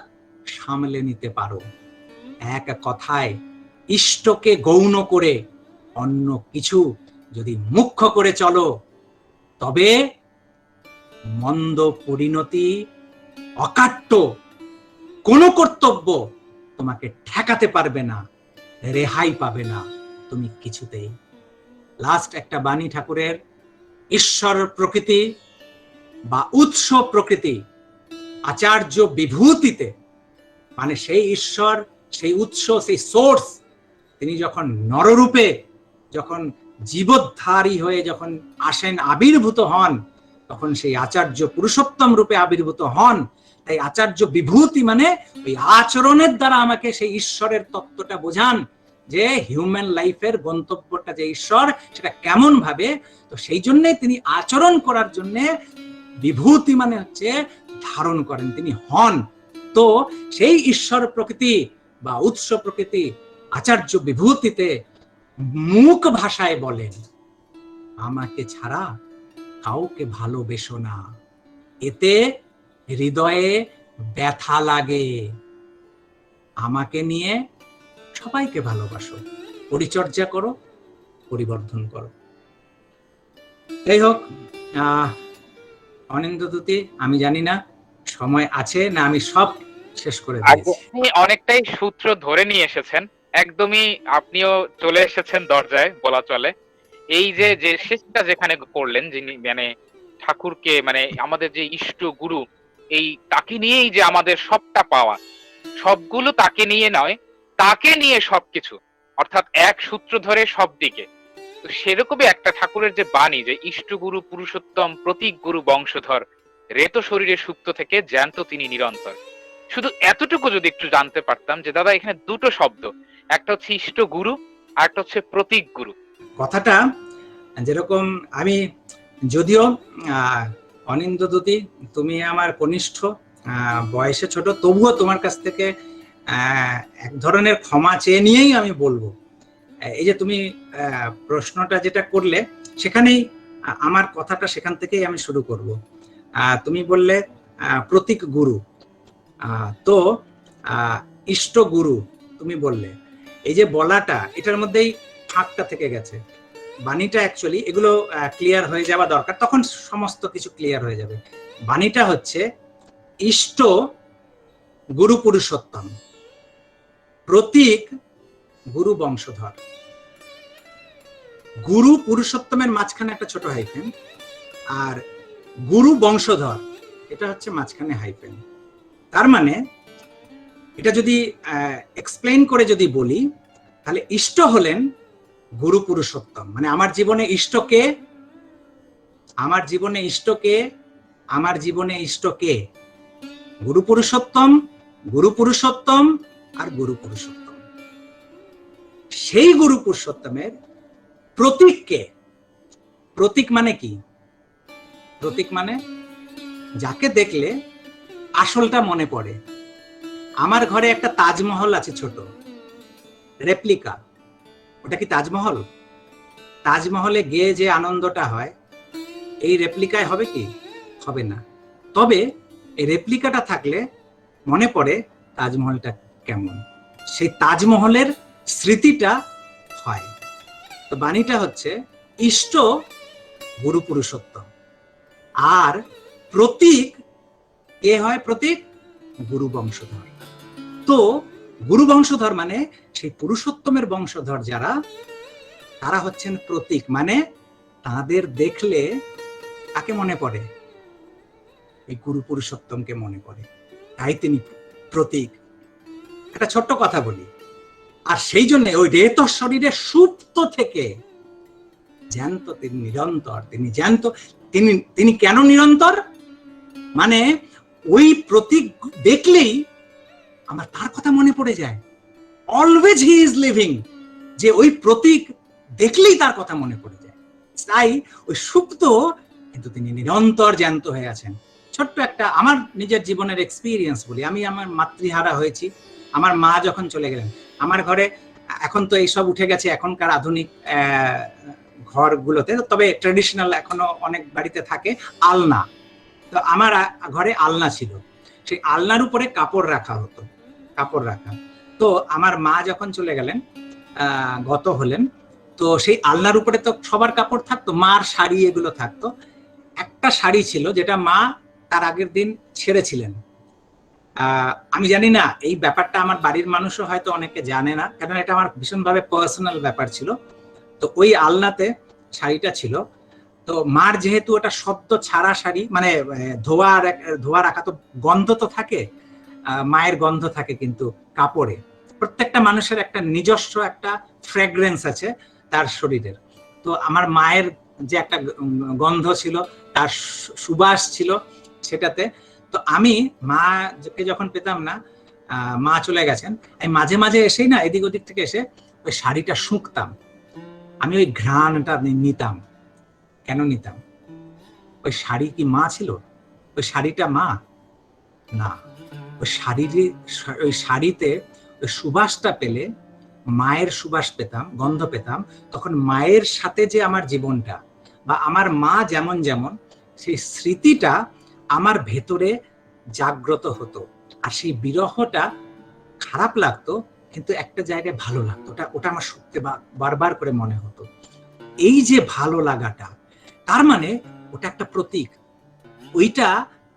সামলে নিতে পারো। এক কথায়, ইষ্টকে গৌণ করে অন্য কিছু যদি মুখ্য করে চলো, তবে মন্দ পরিণতি, অকাট্য কোন কর্তব্য তোমাকে ঠেকাতে পারবে না, রেহাই পাবে না তুমি কিছুতেই। লাস্ট একটা বাণী ঠাকুরের, ঈশ্বর প্রকৃতি বা উৎস প্রকৃতি আচার্য বিভূতিতে, মানে সেই ঈশ্বর, সেই উৎস, সেই সোর্স, তিনি যখন নররূপে, যখন জীবোদ্ধারী হয়ে যখন আসেন, আবির্ভূত হন, তখন সেই আচার্য পুরুষোত্তম রূপে আবির্ভূত হন। তাই আচার্য বিভূতি মানে ওই আচরণের দ্বারা আমাকে সেই ঈশ্বরের তত্ত্বটা বোঝান, যে হিউম্যান লাইফের গন্তব্যটা যে ঈশ্বর, সেটা কেমন ভাবে। তো সেই জন্যে তিনি আচরণ করার জন্যে, বিভূতি মানে হচ্ছে ধারণ করেন, তিনি হন। তো সেই ঈশ্বর প্রকৃতি বা উৎস প্রকৃতি আচার্য বিভূতিতে মুখ ভাষায় বলেন, আমাকে ছাড়া কাউকে ভালোবেসো না, এতে হৃদয়ে ব্যথা লাগে। আমাকে নিয়ে সবাইকে ভালোবাসো, পরিচর্যা করো, পরিবর্ধন করো। যাই হোক, অনিন্দ্যদূতি, আমি জানি না সময় আছে না, আমি সব শেষ করে দিয়েছি। আপনি অনেকটাই সূত্র ধরে নিয়ে এসেছেন, একদমই আপনিও চলে এসেছেন দরজায় বলা চলে। এই যে যে শেষটা যেখানে করলেন, যিনি মানে ঠাকুরকে, মানে আমাদের যে ইষ্ট গুরু, এই তাকে নিয়েই যে আমাদের সবটা পাওয়া, সবগুলো তাকে নিয়ে নয়, তাকে নিয়ে সবকিছু, অর্থাৎ এক সূত্র ধরে সব দিকে। তো সেরকমই একটা ঠাকুরের যে বাণী, যে ইষ্ট গুরু পুরুষোত্তম প্রতীক গুরু বংশধর, রেত শরীরে সুপ্ত থেকে জ্যান্ত তিনি নিরন্তর। শুধু এতটুকু যদি একটু জানতে পারতাম যে দাদা, এখানে দুটো শব্দ, একটা হচ্ছে ইষ্ট গুরু আর একটা হচ্ছে প্রতীক গুরু। কথাটা যেরকম, আমি যদিও অনিন্দ্যদূতি তুমি আমার কনিষ্ঠ, বয়সে ছোট, তবুও তোমার কাছ থেকে এক ধরনের ক্ষমা চেয়ে নিয়েই আমি বলবো। এই যে তুমি প্রশ্নটা যেটা করলে, সেখানেই আমার কথাটা সেখান থেকেই আমি শুরু করব। তুমি বললে প্রতীক গুরু, তো ইষ্ট গুরু তুমি বললে, এই যে বলাটা, এটার মধ্যেই ফাঁকটা থেকে গেছে। বাণীটা অ্যাকচুয়ালি, এগুলো ক্লিয়ার হয়ে যাওয়া দরকার, তখন সমস্ত কিছু ক্লিয়ার হয়ে যাবে। বাণীটা হচ্ছে ইষ্ট গুরু পুরুষোত্তম, প্রতীক গুরু বংশধর। গুরু পুরুষোত্তমের মাঝখানে একটা ছোট হাইফেন, আর গুরু বংশধর এটা হচ্ছে মাঝখানে হাইফেন। তার মানে এটা যদি এক্সপ্লেইন করে যদি বলি, তাহলে ইষ্ট হলেন গুরু পুরুষোত্তম। মানে আমার জীবনে ইষ্ট কে? আমার জীবনে ইষ্ট কে? আমার জীবনে ইষ্ট কে? গুরু পুরুষোত্তম, গুরু পুরুষোত্তম আর গুরু পুরুষোত্তম। সেই গুরু পুরুষোত্তমের প্রতীক কে? প্রতীক মানে কি? প্রতীক মানে যাকে দেখলে আসলটা মনে পড়ে। আমার ঘরে একটা তাজমহল আছে, ছোট রেপ্লিকা। ওটা কি তাজমহল? তাজমহলে গিয়ে যে আনন্দটা হয় এই রেপ্লিকায় হবে কি? হবে না। তবে এই রেপ্লিকাটা থাকলে মনে পড়ে তাজমহলটা কেমন, সেই তাজমহলের স্মৃতিটা হয়। তো বাণীটা হচ্ছে ইষ্ট গুরু পুরুষোত্তম, আর প্রতীক কে হয়? প্রতীক গুরু বংশধর। তো গুরু বংশধর মানে সেই পুরুষোত্তমের বংশধর যারা, তারা হচ্ছেন প্রতীক। মানে তাদের দেখলে কাকে মনে পড়ে? এই গুরু পুরুষোত্তমকে মনে পড়ে, তাই তিনি প্রতীক। একটা ছোট্ট কথা বলি, আর সেই জন্য ওই রেত শরীরে সুপ্ত থেকে জ্যান্ত তিনি নিরন্তর, তিনি জ্যান্ত। তিনি কেন নিরন্তর? মানে ওই প্রতীক দেখলেই আমার তার কথা মনে পড়ে যায়। অলওয়েজ হি ইজ লিভিং, যে ওই প্রতীক দেখলেই তার কথা মনে পড়ে যায়। তাই ওই সুপ্ত, কিন্তু তিনি নিরন্তর জ্যান্ত হয়ে আছেন। ছোট্ট একটা আমার নিজের জীবনের এক্সপিরিয়েন্স বলি। আমি আমার মাতৃহারা হয়েছি। আমার মা যখন চলে গেলেন, আমার ঘরে, এখন তো এইসব উঠে গেছে এখনকার আধুনিক ঘরগুলোতে, তবে ট্রেডিশনাল এখনো অনেক বাড়িতে থাকে আলনা। তো আমার ঘরে আলনা ছিল, সেই আলনার উপরে কাপড় রাখা হতো, কাপড় রাখা। তো আমার মা যখন চলে গেলেন, গত হলেন, তো সেই আলনার উপরে তো সবার কাপড় থাকতো, মার শাড়ি এগুলো থাকতো। একটা শাড়ি ছিল যেটা মা তার আগের দিন ছেড়েছিলেন। আমি জানি না এই ব্যাপারটা আমার বাড়ির মানুষও হয়তো অনেকে জানে না, কারণ এটা আমার ভীষণভাবে পার্সোনাল ব্যাপার ছিল। তো ওই আলনাতে শাড়িটা ছিল। তো মার যেহেতু ওটা সদ্য ছাড়া শাড়ি, মানে ধোয়া রাখা, তো গন্ধ তো থাকে, মায়ের গন্ধ থাকে কিন্তু কাপড়ে। প্রত্যেকটা মানুষের একটা নিজস্ব একটা ফ্র্যাগ্রেন্স আছে তার শরীরের। তো আমার মায়ের যে একটা গন্ধ ছিল, তার সুবাস ছিল সেটাতে। তো আমি মাকে যখন পেতাম না, মা চলে গেছেন, আমি মাঝে মাঝে এসেই না এদিক ওদিক থেকে এসে ওই শাড়িটা শুঁকতাম। আমি ওই ঘ্রাণটা নিতাম। কেন নিতাম? ওই শাড়ি কি মা ছিল? ওই শাড়িটা মা না। ওই শাড়িতে ওই সুবাসটা পেলে, মায়ের সুবাস পেতাম, গন্ধ পেতাম, তখন মায়ের সাথে যে আমার জীবনটা, বা আমার মা যেমন যেমন, সেই স্মৃতিটা আমার ভেতরে জাগ্রত হতো। আর সেই বিরহটা খারাপ লাগতো, কিন্তু একটা জায়গায় ভালো লাগতো। ওটা আমার সত্যি বারবার করে মনে হতো। এই যে ভালো লাগাটা, তার মানে ওটা একটা প্রতীক। ওইটা,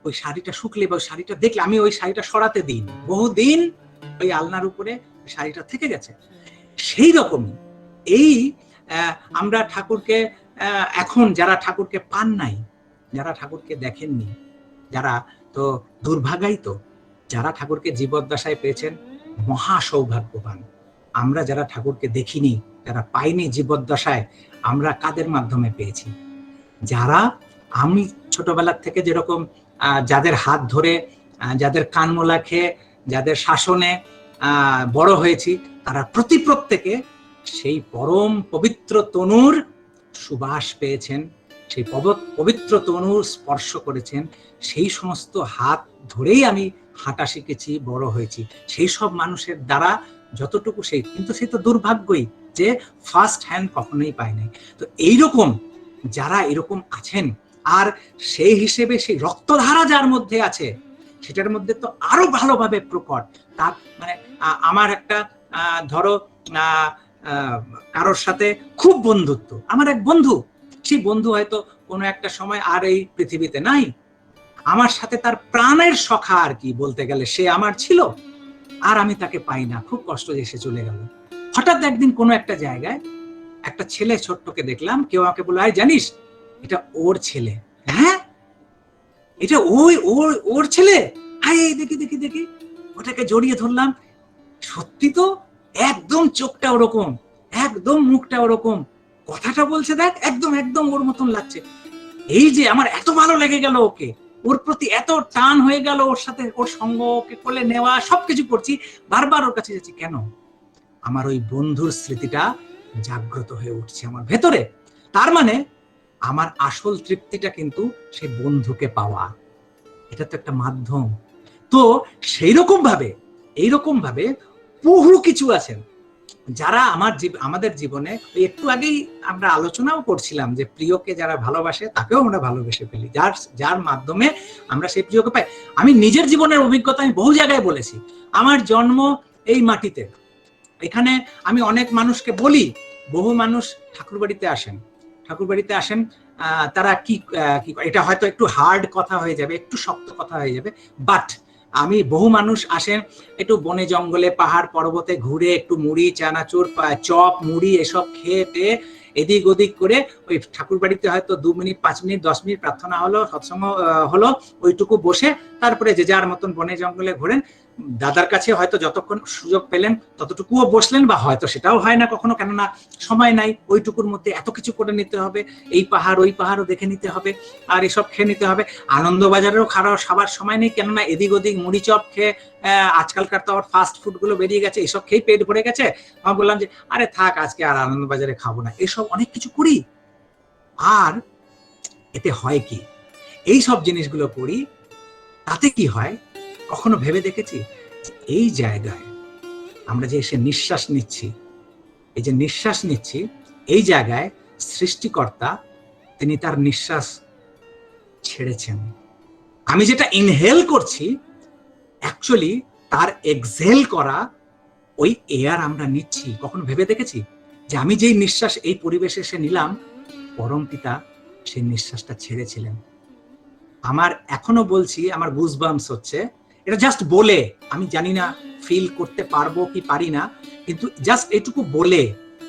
ওই শাড়িটা শুকলে বা শাড়িটা দেখলে, আমি ওই শাড়িটা সরাতে দিই, বহুদিন ওই আলনার উপরে শাড়িটা থেকে গেছে। সেই রকমই এই আমরা ঠাকুরকে, এখন যারা ঠাকুরকে পান নাই, যারা ঠাকুরকে দেখেননি, যারা, তো দুর্ভাগাই তো। যারা ঠাকুরকে জীবদ্দশায় পেয়েছেন মহা সৌভাগ্যবান। আমরা যারা ঠাকুরকে দেখিনি, যারা পাইনি জীবদ্দশায়, আমরা কাদের মাধ্যমে পেয়েছি? যারা, আমি ছোটবেলার থেকে যেরকম যাদের হাত ধরে, যাদের কানমোলা খেয়ে, যাদের শাসনে বড় হয়েছি, তারা প্রত্যেকে সেই পরম পবিত্র তনুর সুবাস পেয়েছেন, সেই পবিত্র তনুর স্পর্শ করেছেন। সেই সমস্ত হাত ধরেই আমি হাঁটা শিখেছি, বড় হয়েছি। সেই সব মানুষের দ্বারা যতটুকু, কিন্তু সেই তো দুর্ভাগ্যই যে ফার্স্ট হ্যান্ড কখনোই পায় নাই। তো এইরকম যারা এরকম আছেন, আর সেই হিসেবে সেই রক্তধারা যার মধ্যে আছে, সেটার মধ্যে তো আরো ভালোভাবে প্রকট। তার মানে আমার একটা, ধরো কারোর সাথে খুব বন্ধুত্ব, আমার এক বন্ধু, সেই বন্ধু হয়তো কোনো একটা সময় আর এই পৃথিবীতে নাই, আমার সাথে তার প্রাণের সখা আর কি বলতে গেলে সে আমার ছিল, আর আমি তাকে পাই না, খুব কষ্ট যে সে চলে গেল। হঠাৎ একদিন কোনো একটা জায়গায় একটা ছেলে ছোট্টকে দেখলাম, কেউ আমাকে বলল, আয় জানিস এটা ওর ছেলে। হ্যাঁ, এটা ওর ছেলে? হ্যাঁ, দেখি দেখি দেখি, ওটাকে জড়িয়ে ধরলাম। সত্যি তো, একদম চোখটা ওরকম, একদম মুখটা ওরকম, কথাটা বলছে দেখ একদম একদম ওর মতন লাগছে। এই যে আমার এত ভালো লেগে গেল ওকে, ওর প্রতি এত টান হয়ে গেল, ওর সাথে ওর সঙ্গ, ওকে কোলে নেওয়া, সবকিছু করছি, বারবার ওর কাছে যাচ্ছি। কেন? আমার ওই বন্ধুর স্মৃতিটা জাগ্রত হয়ে উঠছে আমার ভেতরে। তার মানে আমার আসল তৃপ্তিটা কিন্তু সেই বন্ধুকে পাওয়া, এটা তো একটা মাধ্যম। তো সেইরকম ভাবে, এইরকম ভাবে বহু কিছু আছেন যারা আমাদের জীবনে, একটু আগেই আমরা আলোচনাও করছিলাম যে প্রিয়কে যারা ভালোবাসে তাকেও আমরা ভালোবেসে ফেলি, যার যার মাধ্যমে আমরা সেই প্রিয়কে পাই। আমি নিজের জীবনের অভিজ্ঞতা আমি বহু জায়গায় বলেছি। আমার জন্ম এই মাটিতে, এখানে আমি অনেক মানুষকে বলি, বহু মানুষ ঠাকুরবাড়িতে আসেন, ঠাকুরবাড়িতে আসেন, তারা কি এটা হয়তো একটু হার্ড কথা হয়ে যাবে, একটু শক্ত কথা হয়ে যাবে, বাট আমি বহু মানুষ আসেন একটু বনে জঙ্গলে পাহাড় পর্বতে ঘুরে একটু মুড়ি চানাচুর চপ মুড়ি এসব খেয়ে পেয়ে এদিক ওদিক করে ওই ঠাকুর বাড়িতে হয়তো 2 মিনিট 5 মিনিট 10 মিনিট প্রার্থনা হলো, সৎসঙ্গ হলো, ওইটুকু বসে তারপরে যে যার মতন বনে জঙ্গলে ঘোরেন। দাদার কাছে হয়তো যতক্ষণ সুযোগ পেলেন ততটুকুও বসলেন, বা হয়তো সেটাও হয় না কখনো, কেননা সময় নাই, ওইটুকুর মধ্যে এত কিছু করে নিতে হবে, এই পাহাড় ওই পাহাড়ও দেখে নিতে হবে, আর এসব খেয়ে নিতে হবে। আনন্দবাজারেও খাওয়ার সবার সময় নেই, কেননা এদিক ওদিক মুড়ি চপ খেয়ে, আজকালকার তো আবার ফাস্ট ফুড গুলো বেরিয়ে গেছে, এসব খেয়ে পেট ভরে গেছে। আমি বললাম যে আরে থাক, আজকে আর আনন্দবাজারে খাবো না, এসব অনেক কিছু করি। আর এতে হয় কি, এই সব জিনিসগুলো করি, তাতে কি হয় কখনো ভেবে দেখেছি? এই জায়গায় আমরা যে এসে নিঃশ্বাস নিচ্ছি, এই যে নিঃশ্বাস নিচ্ছি, এই জায়গায় সৃষ্টিকর্তা তিনি তার নিঃশ্বাস ছেড়েছেন। আমি যেটা ইনহেল করছি, অ্যাকচুয়ালি তার এক্সহেল করা ওই এয়ার আমরা নিচ্ছি। কখনো ভেবে দেখেছি যে আমি যেই নিঃশ্বাস এই পরিবেশে এসে নিলাম, পরম পিতা সেই নিঃশ্বাসটা ছেড়েছিলেন। আমার এখনো বলছি, আমার গুজবাম্পস হচ্ছে, এটা জাস্ট বলে, আমি জানি না ফিল করতে পারবো কি পারি না, কিন্তু জাস্ট এটুকু বলে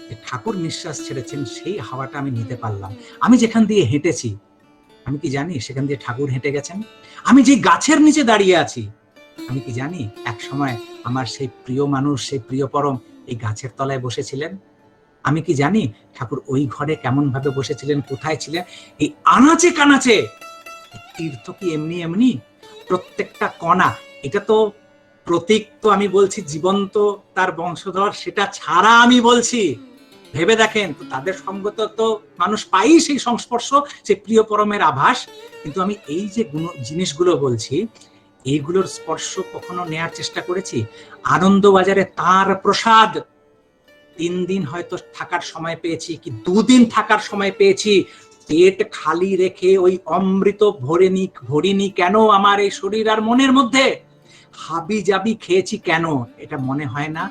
যে ঠাকুর নিঃশ্বাস ছেড়েছেন, সেই হাওয়াটা আমি নিতে পারলাম। আমি যেখান দিয়ে হেঁটেছি, আমি কি জানি সেখান দিয়ে ঠাকুর হেঁটে গেছেন? আমি যে গাছের নিচে দাঁড়িয়ে আছি, আমি কি জানি এক সময় আমার সেই প্রিয় মানুষ, সেই প্রিয় পরম এই গাছের তলায় বসেছিলেন? আমি কি জানি ঠাকুর ওই ঘরে কেমন ভাবে বসেছিলেন, কোথায় ছিলেন? এই আনাচে কানাচে তীর্থ কি এমনি এমনি? প্রত্যেকটা কণা, এটা তো প্রতীক, তো আমি বলছি জীবন্ত তার বংশধর, সেটা ছাড়া আমি বলছি ভেবে দেখেন তো, তাদের সঙ্গত তো মানুষ পাই সেই সংস্পর্শ, সেই প্রিয় পরমের আভাস। কিন্তু আমি এই যে জিনিসগুলো বলছি, এইগুলোর স্পর্শ কখনো নেয়ার চেষ্টা করেছি? আনন্দবাজারে তার প্রসাদ 3 দিন হয়তো থাকার সময় পেয়েছি, কি 2 দিন থাকার সময় পেয়েছি, পেট খালি রেখে ওই অমৃত ভরিনি কেন আমার এই শরীর আর মনের মধ্যে? হাবি জাবি খেয়েছি কেন? এটা মনে হয় না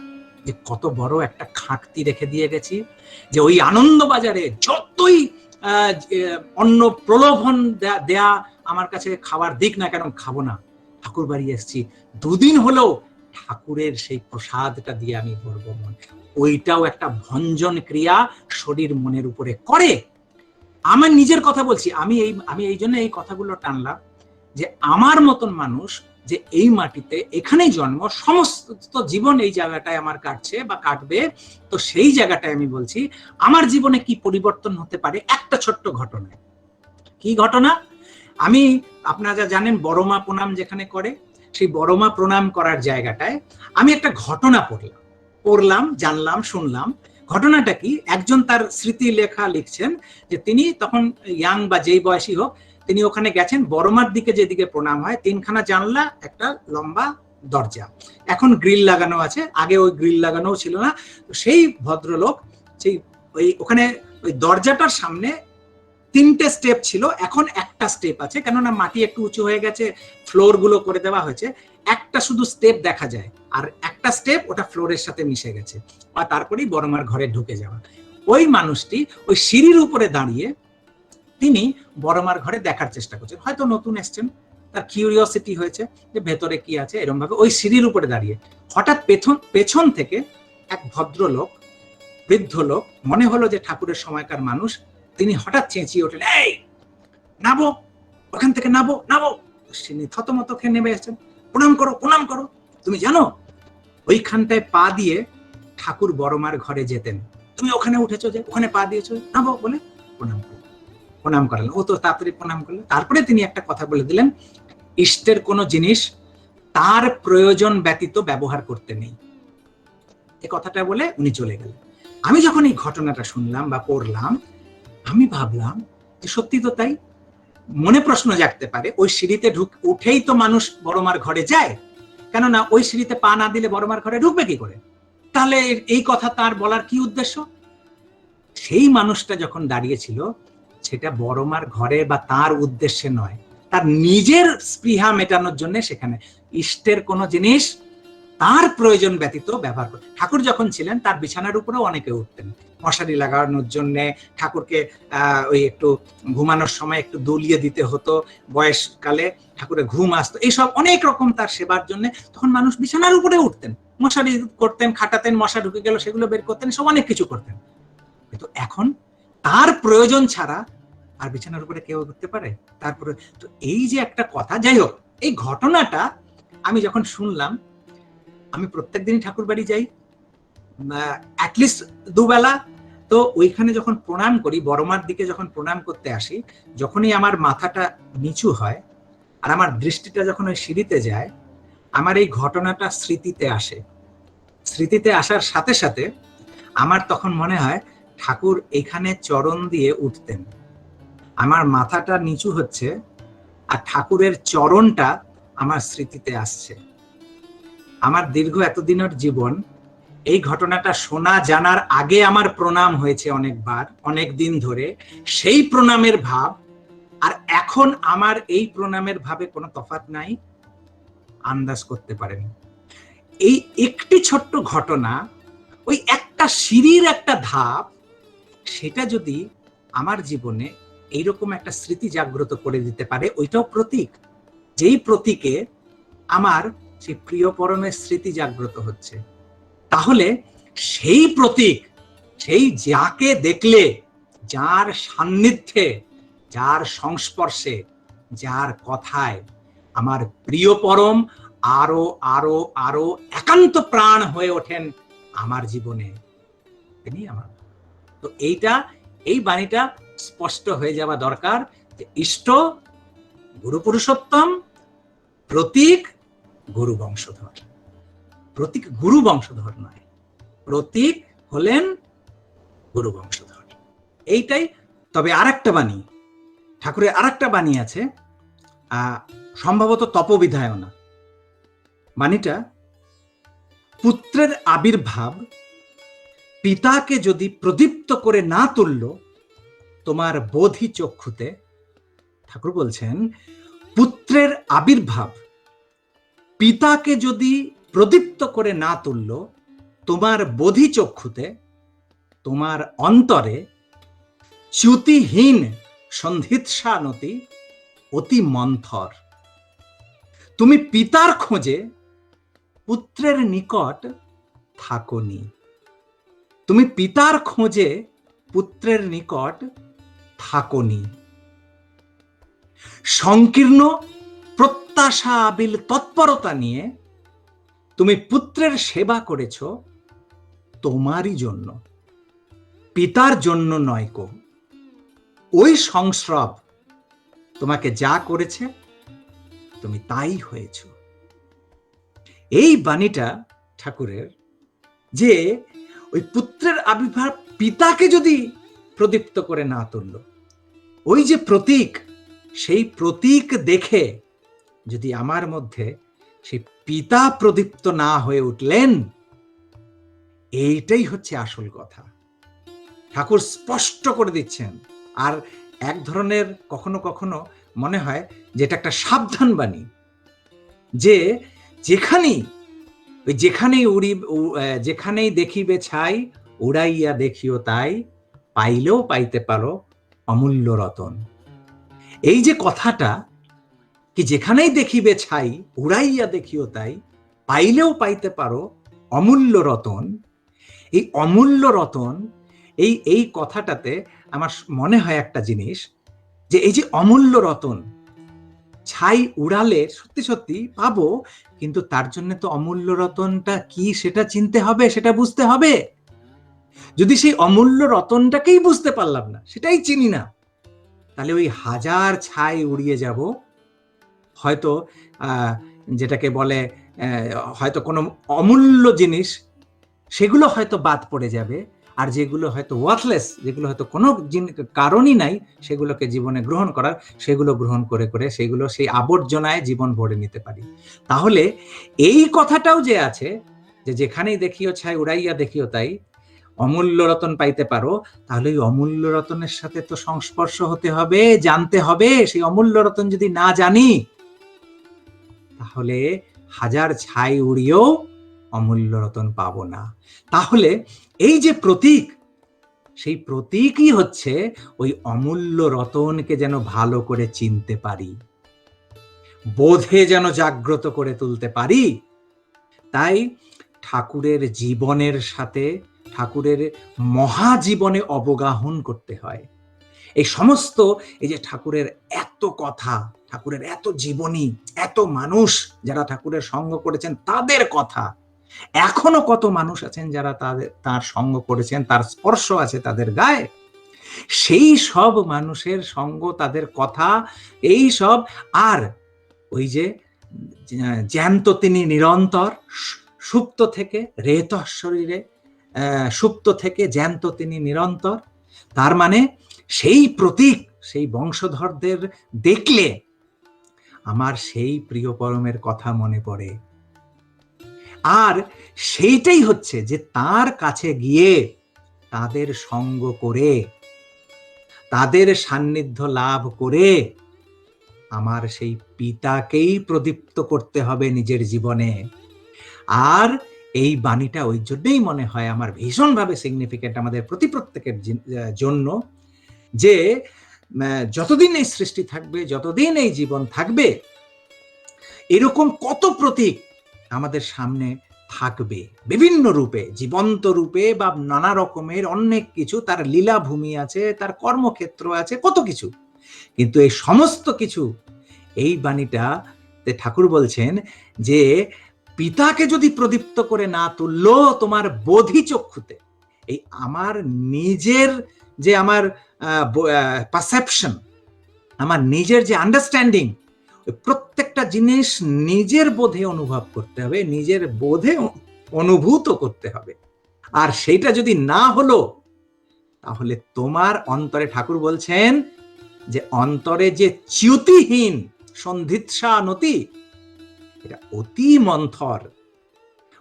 যে কত বড় একটা খাঁকতি রেখে দিয়ে গেছি, যে ওই আনন্দবাজারে যতই অন্য প্রলোভন দেয়া আমার কাছে খাবার দিক না কেন, খাবো না। ঠাকুর বাড়ি এসেছি, 2 দিন হলেও ঠাকুরের সেই প্রসাদটা দিয়ে আমি ভরবো মন। ওইটাও একটা ভঞ্জন ক্রিয়া শরীর মনের উপরে করে। আমার নিজের কথা বলছি, আমি এই জন্য এই কথাগুলো টানলাম, যে আমার মতন মানুষ যে এই মাটিতে এখানেই জন্ম, সমস্ত জীবন এই জায়গাটায় আমার কাটছে বা কাটবে, তো সেই জায়গাটায় আমি বলছি আমার জীবনে কি পরিবর্তন হতে পারে একটা ছোট্ট ঘটনায়। কি ঘটনা? আমি, আপনারা জানেন বড়মা প্রণাম যেখানে করে, সেই বড়মা প্রণাম করার জায়গাটায় আমি একটা ঘটনা পড়লাম, জানলাম, শুনলাম। ঘটনাটা কি, একজন তার স্মৃতি লেখা লিখছেন যে তিনি তখন ইয়াং বা যেই বয়সী হোক, তিনি ওখানে গেছেন, বড়মার দিকে যেদিকে প্রণাম হয় 3খানা জানলা, একটা লম্বা দরজা, এখন গ্রিল লাগানো আছে, আগে ওই গ্রিল লাগানো ছিল না। তো সেই ভদ্রলোক সেই ওখানে ওই দরজাটার সামনে 3টে স্টেপ ছিল, এখন একটা স্টেপ আছে, কেননা মাটি একটু উঁচু হয়ে গেছে, ফ্লোর গুলো করে দেওয়া হয়েছে, একটা শুধু স্টেপ দেখা যায়, আর একটা স্টেপ ওটা ফ্লোরের সাথে মিশে গেছে, আর তারপরেই বড়মার ঘরে ঢুকে যাওয়া। ওই মানুষটি ওই সিঁড়ির উপরে দাঁড়িয়ে তিনি বড়মার ঘরে দেখার চেষ্টা করছেন, হয়তো নতুন এসছেন, তার কিউরিওসিটি হয়েছে যে ভেতরে কি আছে, এরকম ভাবে ওই সিঁড়ির উপরে দাঁড়িয়ে হঠাৎ পেছন থেকে এক ভদ্রলোক, বৃদ্ধ লোক, মনে হলো যে ঠাকুরের সময়কার মানুষ, তিনি হঠাৎ চেঁচিয়ে ওঠেন, এই নাবো, ওখান থেকে নাবো নাবো। তিনি থতমত খেয়ে নেমে এসেছেন, প্রণাম করো প্রণাম করো। তুমি জানো ওইখানটায় পা দিয়ে ঠাকুর বড়মার ঘরে যেতেন, তুমি ওখানে উঠেছো যে, ওখানে পা দিয়েছো, নামো বলে প্রণাম করলেন। প্রণাম করালেন, ও তো তাড়াতাড়ি প্রণাম করলেন। তারপরে তিনি একটা কথা বলে দিলেন, ইষ্টের কোনো জিনিস তার প্রয়োজন ব্যতীত ব্যবহার করতে নেই। এই কথাটা বলে উনি চলে গেলেন। আমি যখন এই ঘটনাটা শুনলাম বা পড়লাম, আমি ভাবলাম যে সত্যি তো তাই। মনে প্রশ্ন জাগতে পারে, ওই সিঁড়িতে উঠেই তো মানুষ বড়মার ঘরে যায়, কেননা ওই সিঁড়িতে পা না দিলে বড়মার ঘরে ঢুকবে কি করে? তাহলে এই কথা তার বলার কি উদ্দেশ্য? সেই মানুষটা যখন দাঁড়িয়েছিল, সেটা বড়মার ঘরে বা তার উদ্দেশ্যে নয়, তার নিজের স্পৃহা মেটানোর জন্য সেখানে ইষ্টের কোনো জিনিস তার প্রয়োজন ব্যতীত ব্যবহার করে। ঠাকুর যখন ছিলেন তার বিছানার উপরেও অনেকে উঠতেন মশারি লাগানোর জন্য, ঠাকুরকে ওই একটু ঘুমানোর সময় একটু দুলিয়ে দিতে হতো, বয়সকালে ঠাকুরের ঘুম আসতো, এইসব অনেক রকম তার সেবার জন্য তখন মানুষ বিছানার উপরে উঠতেন, মশারি করতেন, খাটাতেন, মশা ঢুকে গেল সেগুলো বের করতেন, সব অনেক কিছু করতেন। কিন্তু এখন তার প্রয়োজন ছাড়া আর বিছানার উপরে কেউ উঠতে পারে? তারপরে তো এই যে একটা কথা, যাই হোক, এই ঘটনাটা আমি যখন শুনলাম, আমি প্রত্যেকদিনই ঠাকুর বাড়ি যাই, অ্যাটলিস্ট দুবেলা, তো ওইখানে যখন প্রণাম করি, বড়মার দিকে যখন প্রণাম করতে আসি, যখনই আমার মাথাটা নিচু হয় আর আমার দৃষ্টিটা যখন ওই সিঁড়িতে যায়, আমার এই ঘটনাটা স্মৃতিতে আসে। স্মৃতিতে আসার সাথে সাথে আমার তখন মনে হয় ঠাকুর এখানে চরণ দিয়ে উঠতেন, আমার মাথাটা নিচু হচ্ছে আর ঠাকুরের চরণটা আমার স্মৃতিতে আসছে। আমার দীর্ঘ এতদিনের জীবন, এই ঘটনাটা শোনা জানার আগে আমার প্রণাম হয়েছে অনেকবার, অনেক দিন ধরে, সেই প্রণামের ভাব আর এখন আমার এই প্রণামের ভাবে কোনো তফাৎ নাই, আন্দাজ করতে পারেন। এই একটি ছোট্ট ঘটনা, ওই একটা সিঁড়ির একটা ধাপ, সেটা যদি আমার জীবনে এইরকম একটা স্মৃতি জাগ্রত করে দিতে পারে, ওইটাও প্রতীক, যেই প্রতীকে আমার সেই প্রিয় পরমের স্মৃতি জাগ্রত হচ্ছে, তাহলে সেই প্রতীক, সেই যাকে দেখলে, যার সান্নিধ্যে, যার সংস্পর্শে, যার কথায় আমার প্রিয় পরম আরো আরো আরো একান্ত প্রাণ হয়ে ওঠেন আমার জীবনে, তিনি আমার। তো এই বাণীটা স্পষ্ট হয়ে যাওয়া দরকার যে ইষ্ট গুরু পুরুষোত্তম, প্রতীক গুরু বংশধর। প্রতীক গুরু বংশধর নয়, প্রতীক হলেন গুরু বংশধর, এইটাই। তবে আরেকটা বাণী, ঠাকুরের আরেকটা বাণী আছে, সম্ভবত তপবিধায়না বাণীটা, পুত্রের আবির্ভাব পিতাকে যদি প্রদীপ্ত করে না তুলল তোমার বোধি চক্ষুতে, ঠাকুর বলছেন পুত্রের আবির্ভাব পিতাকে যদি প্রদীপ্ত করে না তুলল তোমার বোধি চক্ষুতে, তোমার অন্তরে চ্যুতিহীন সন্ধিৎসানতি অতি মন্থর। তুমি পিতার খোঁজে পুত্রের নিকট থাকোনি, তুমি পিতার খোঁজে পুত্রের নিকট থাকোনি। সংকীর্ণ প্রত্যাশা আবিল তৎপরতা নিয়ে তুমি পুত্রের সেবা করেছ তোমারই জন্য, পিতার জন্য নয় কো। ওই সংস্রব তোমাকে যা করেছে তুমি তাই হয়েছ। এই বাণীটা ঠাকুরের, যে ওই পুত্রের আবির্ভাব পিতাকে যদি প্রদীপ্ত করে না তুলল, ওই যে প্রতীক, সেই প্রতীক দেখে যদি আমার মধ্যে সেই পিতা প্রদীপ্ত না হয়ে উঠলেন, এইটাই হচ্ছে আসল কথা। ঠাকুর স্পষ্ট করে দিচ্ছেন। আর এক ধরনের কখনো কখনো মনে হয় যেটা একটা সাবধান বাণী, যে যেখানেই দেখিবে ছাই উড়াইয়া দেখিও তাই, পাইলেও পাইতে পারো অমূল্য রতন। এই যে কথাটা, কি যেখানেই দেখিবে ছাই উড়াইয়া দেখিও তাই, পাইলেও পাইতে পারো অমূল্য রতন, এই অমূল্য রতন, এই কথাটাতে আমার মনে হয় একটা জিনিস, যে এই যে অমূল্য রতন, ছাই উড়ালে সত্যি সত্যি পাবো, কিন্তু তার জন্য তো অমূল্য রতনটা কি সেটা চিনতে হবে, সেটা বুঝতে হবে। যদি সেই অমূল্য রতনটাকেই বুঝতে পারলাম না, সেটাই চিনি না, তাহলে ওই হাজার ছাই উড়িয়ে যাব। হয়তো যেটাকে বলে হয়তো কোনো অমূল্য জিনিস, সেগুলো হয়তো বাদ পড়ে যাবে, আর যেগুলো হয়তো ওয়ার্থলেস, যেগুলো হয়তো কোনো কারণই নাই সেগুলোকে জীবনে গ্রহণ করার, সেগুলো গ্রহণ করে করে সেগুলো সেই আবর্জনায় জীবন ভরে নিতে পারি। তাহলে এই কথাটাও যে আছে যে যেখানেই দেখিও ছাই উড়াইয়া দেখিও তাই, অমূল্য রতন পাইতে পারো, তাহলে ওই অমূল্য রতনের সাথে তো সংস্পর্শ হতে হবে, জানতে হবে। সেই অমূল্য রতন যদি না জানি, তাহলে হাজার ছাই উড়িয়েও অমূল্য রতন পাবো না। তাহলে এই যে প্রতীক, সেই প্রতীকই হচ্ছে ওই অমূল্য রতনকে যেন ভালো করে চিনতে পারি, বোধে যেন জাগ্রত করে তুলতে পারি। তাই ঠাকুরের জীবনের সাথে ঠাকুরের মহাজীবনে অবগাহন করতে হয়। এই সমস্ত, এই যে ঠাকুরের এত কথা, ঠাকুরের এত জীবনী, এত মানুষ যারা ঠাকুরের সঙ্গ করেছেন তাদের কথা, এখনো কত মানুষ আছেন যারা তার সঙ্গ করেছেন, তার স্পর্শ আছে তাদের গায়ে, সেই সব মানুষের সঙ্গ, তাদের কথা, এই সব। আর ওই যে জ্যান্ত তিনি নিরন্তর, সুপ্ত থেকে রেত শরীরে, সুপ্ত থেকে জ্যান্ত তিনি নিরন্তর, তার মানে সেই প্রতীক, সেই বংশধরদের দেখলে আমার সেই প্রিয় পরমের কথা মনে পড়ে। আর সেইটাই হচ্ছে যে তার কাছে গিয়ে তাদের সঙ্গ করে, তাদের সান্নিধ্য লাভ করে আমার সেই পিতাকেই প্রদীপ্ত করতে হবে নিজের জীবনে। আর এই বাণীটা ওই জন্যই মনে হয় আমার ভীষণভাবে সিগনিফিকেন্ট আমাদের প্রত্যেকের জন্য, যে যতদিন এই সৃষ্টি থাকবে, যতদিন এই জীবন থাকবে, এরকম কত প্রতীক আমাদের সামনে থাকবে, বিভিন্ন রূপে, জীবন্ত রূপে বা নানা রকমের অনেক কিছু। তার লীলাভূমি আছে, তার কর্মক্ষেত্র আছে, কত কিছু। কিন্তু এই সমস্ত কিছু, এই বাণীটাতে ঠাকুর বলছেন যে পিতাকে যদি প্রদীপ্ত করে না তুললো তোমার বোধি চক্ষুতে, এই আমার নিজের যে আমার পারসেপশন, আমার নিজের যে আন্ডারস্ট্যান্ডিং, প্রত্যেকটা জিনিস নিজের বোধে অনুভব করতে হবে, নিজের বোধে অনুভূত করতে হবে। আর সেইটা যদি না হলো, তাহলে তোমার অন্তরে, ঠাকুর বলছেন যে অন্তরে যে চ্যুতিহীন সন্ধিৎসা নতি, এটা অতি মন্থর।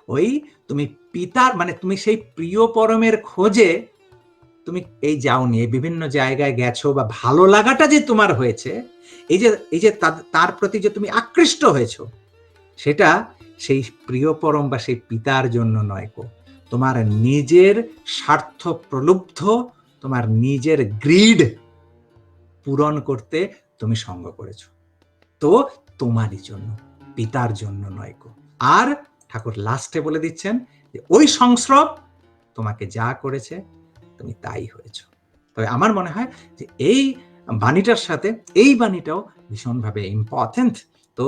ওই তুমি পিতার, মানে তুমি সেই প্রিয় পরমের খোঁজে তুমি এই যাওনি, এই বিভিন্ন জায়গায় গেছো, বা ভালো লাগাটা যে তোমার হয়েছে, এই যে তার প্রতি যে তুমি আকৃষ্ট হয়েছো, সেটা সেই প্রিয় পরম বা সেই পিতার জন্য নয় গো, তোমার নিজের স্বার্থ প্রলুব্ধ, তোমার নিজের গ্রিড পূরণ করতে তুমি সঙ্গ করেছো। তো তোমারই জন্য, পিতার জন্য নয় গো। আর ঠাকুর লাস্টে বলে দিচ্ছেন যে ওই সংস্রব তোমাকে যা করেছে তুমি তাই হয়েছো। তবে আমার মনে হয় যে এই বাণীটার সাথে এই বাণীটাও ভীষণভাবে ইম্পর্টেন্ট। তো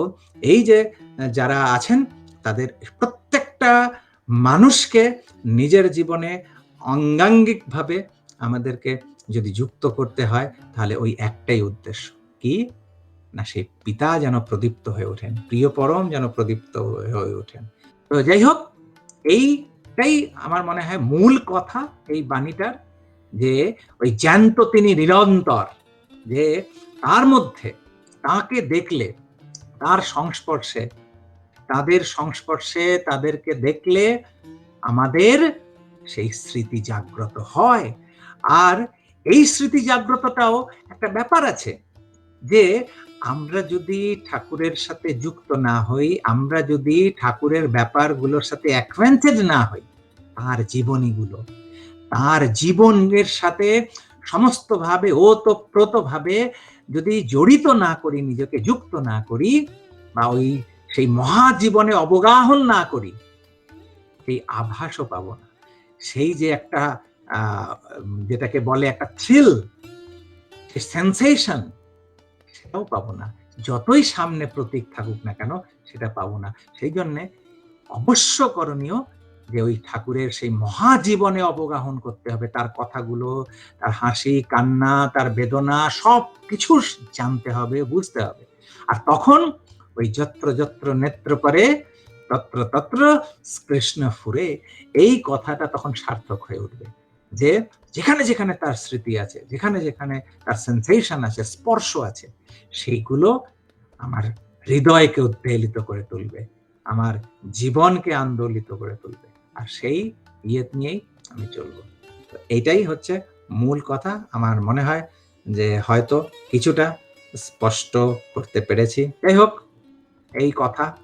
এই যে যারা আছেন, তাদের প্রত্যেকটা মানুষকে নিজের জীবনে অঙ্গাঙ্গিকভাবে আমাদেরকে যদি যুক্ত করতে হয়, তাহলে ওই একটাই উদ্দেশ্য, কি না সেই পিতা যেন প্রদীপ্ত হয়ে ওঠেন, প্রিয় পরম যেন প্রদীপ্ত হয়ে ওঠেন। তো যাই হোক, এইটাই আমার মনে হয় মূল কথা এই বাণীটার, যে ওই জ্যান্ত তিনি নিরন্তর, যে তার মধ্যে তাকে দেখলে, তার সংস্পর্শে, তাদের সংস্পর্শে তাদেরকে দেখলে আমাদের সেই স্মৃতি জাগ্রত হয়। আর এই স্মৃতি জাগ্রতটাও একটা ব্যাপার আছে, যে আমরা যদি ঠাকুরের সাথে যুক্ত না হই, আমরা যদি ঠাকুরের ব্যাপারগুলোর সাথে অ্যাকোয়েন্টেড না হই, তার জীবনীগুলো, তার জীবনের সাথে সমস্তভাবে ওতপ্রোতভাবে যদি জড়িত না করি, নিজেকে যুক্ত না করি, বা ওই সেই মহাজীবনে অবগাহন না করি, সেই আভাসও পাবো না। সেই যে একটা যেটাকে বলে একটা থ্রিল, সেন্সেশন, সেটাও পাবো না। যতই সামনে প্রতীক থাকুক না কেন সেটা পাবো না। সেই জন্যে অবশ্য করণীয় যে ওই ঠাকুরের সেই মহাজীবনে অবগাহন করতে হবে, তার কথাগুলো, তার হাসি কান্না, তার বেদনা সব কিছু জানতে হবে, বুঝতে হবে। আর তখন ওই যত্র যত্র নেত্র করে তত্র তত্র কৃষ্ণ ফুরে, এই কথাটা তখন সার্থক হয়ে উঠবে। যে যেখানে যেখানে তার স্মৃতি আছে, যেখানে যেখানে তার সেন্সেশন আছে, স্পর্শ আছে, সেইগুলো আমার হৃদয়কে উদ্বেলিত করে তুলবে, আমার জীবনকে আন্দোলিত করে তুলবে। আর সেই ইয়ে নিয়েই আমি চলবো। তো এইটাই হচ্ছে মূল কথা। আমার মনে হয় যে হয়তো কিছুটা স্পষ্ট করতে পেরেছি। যাই হোক, এই কথা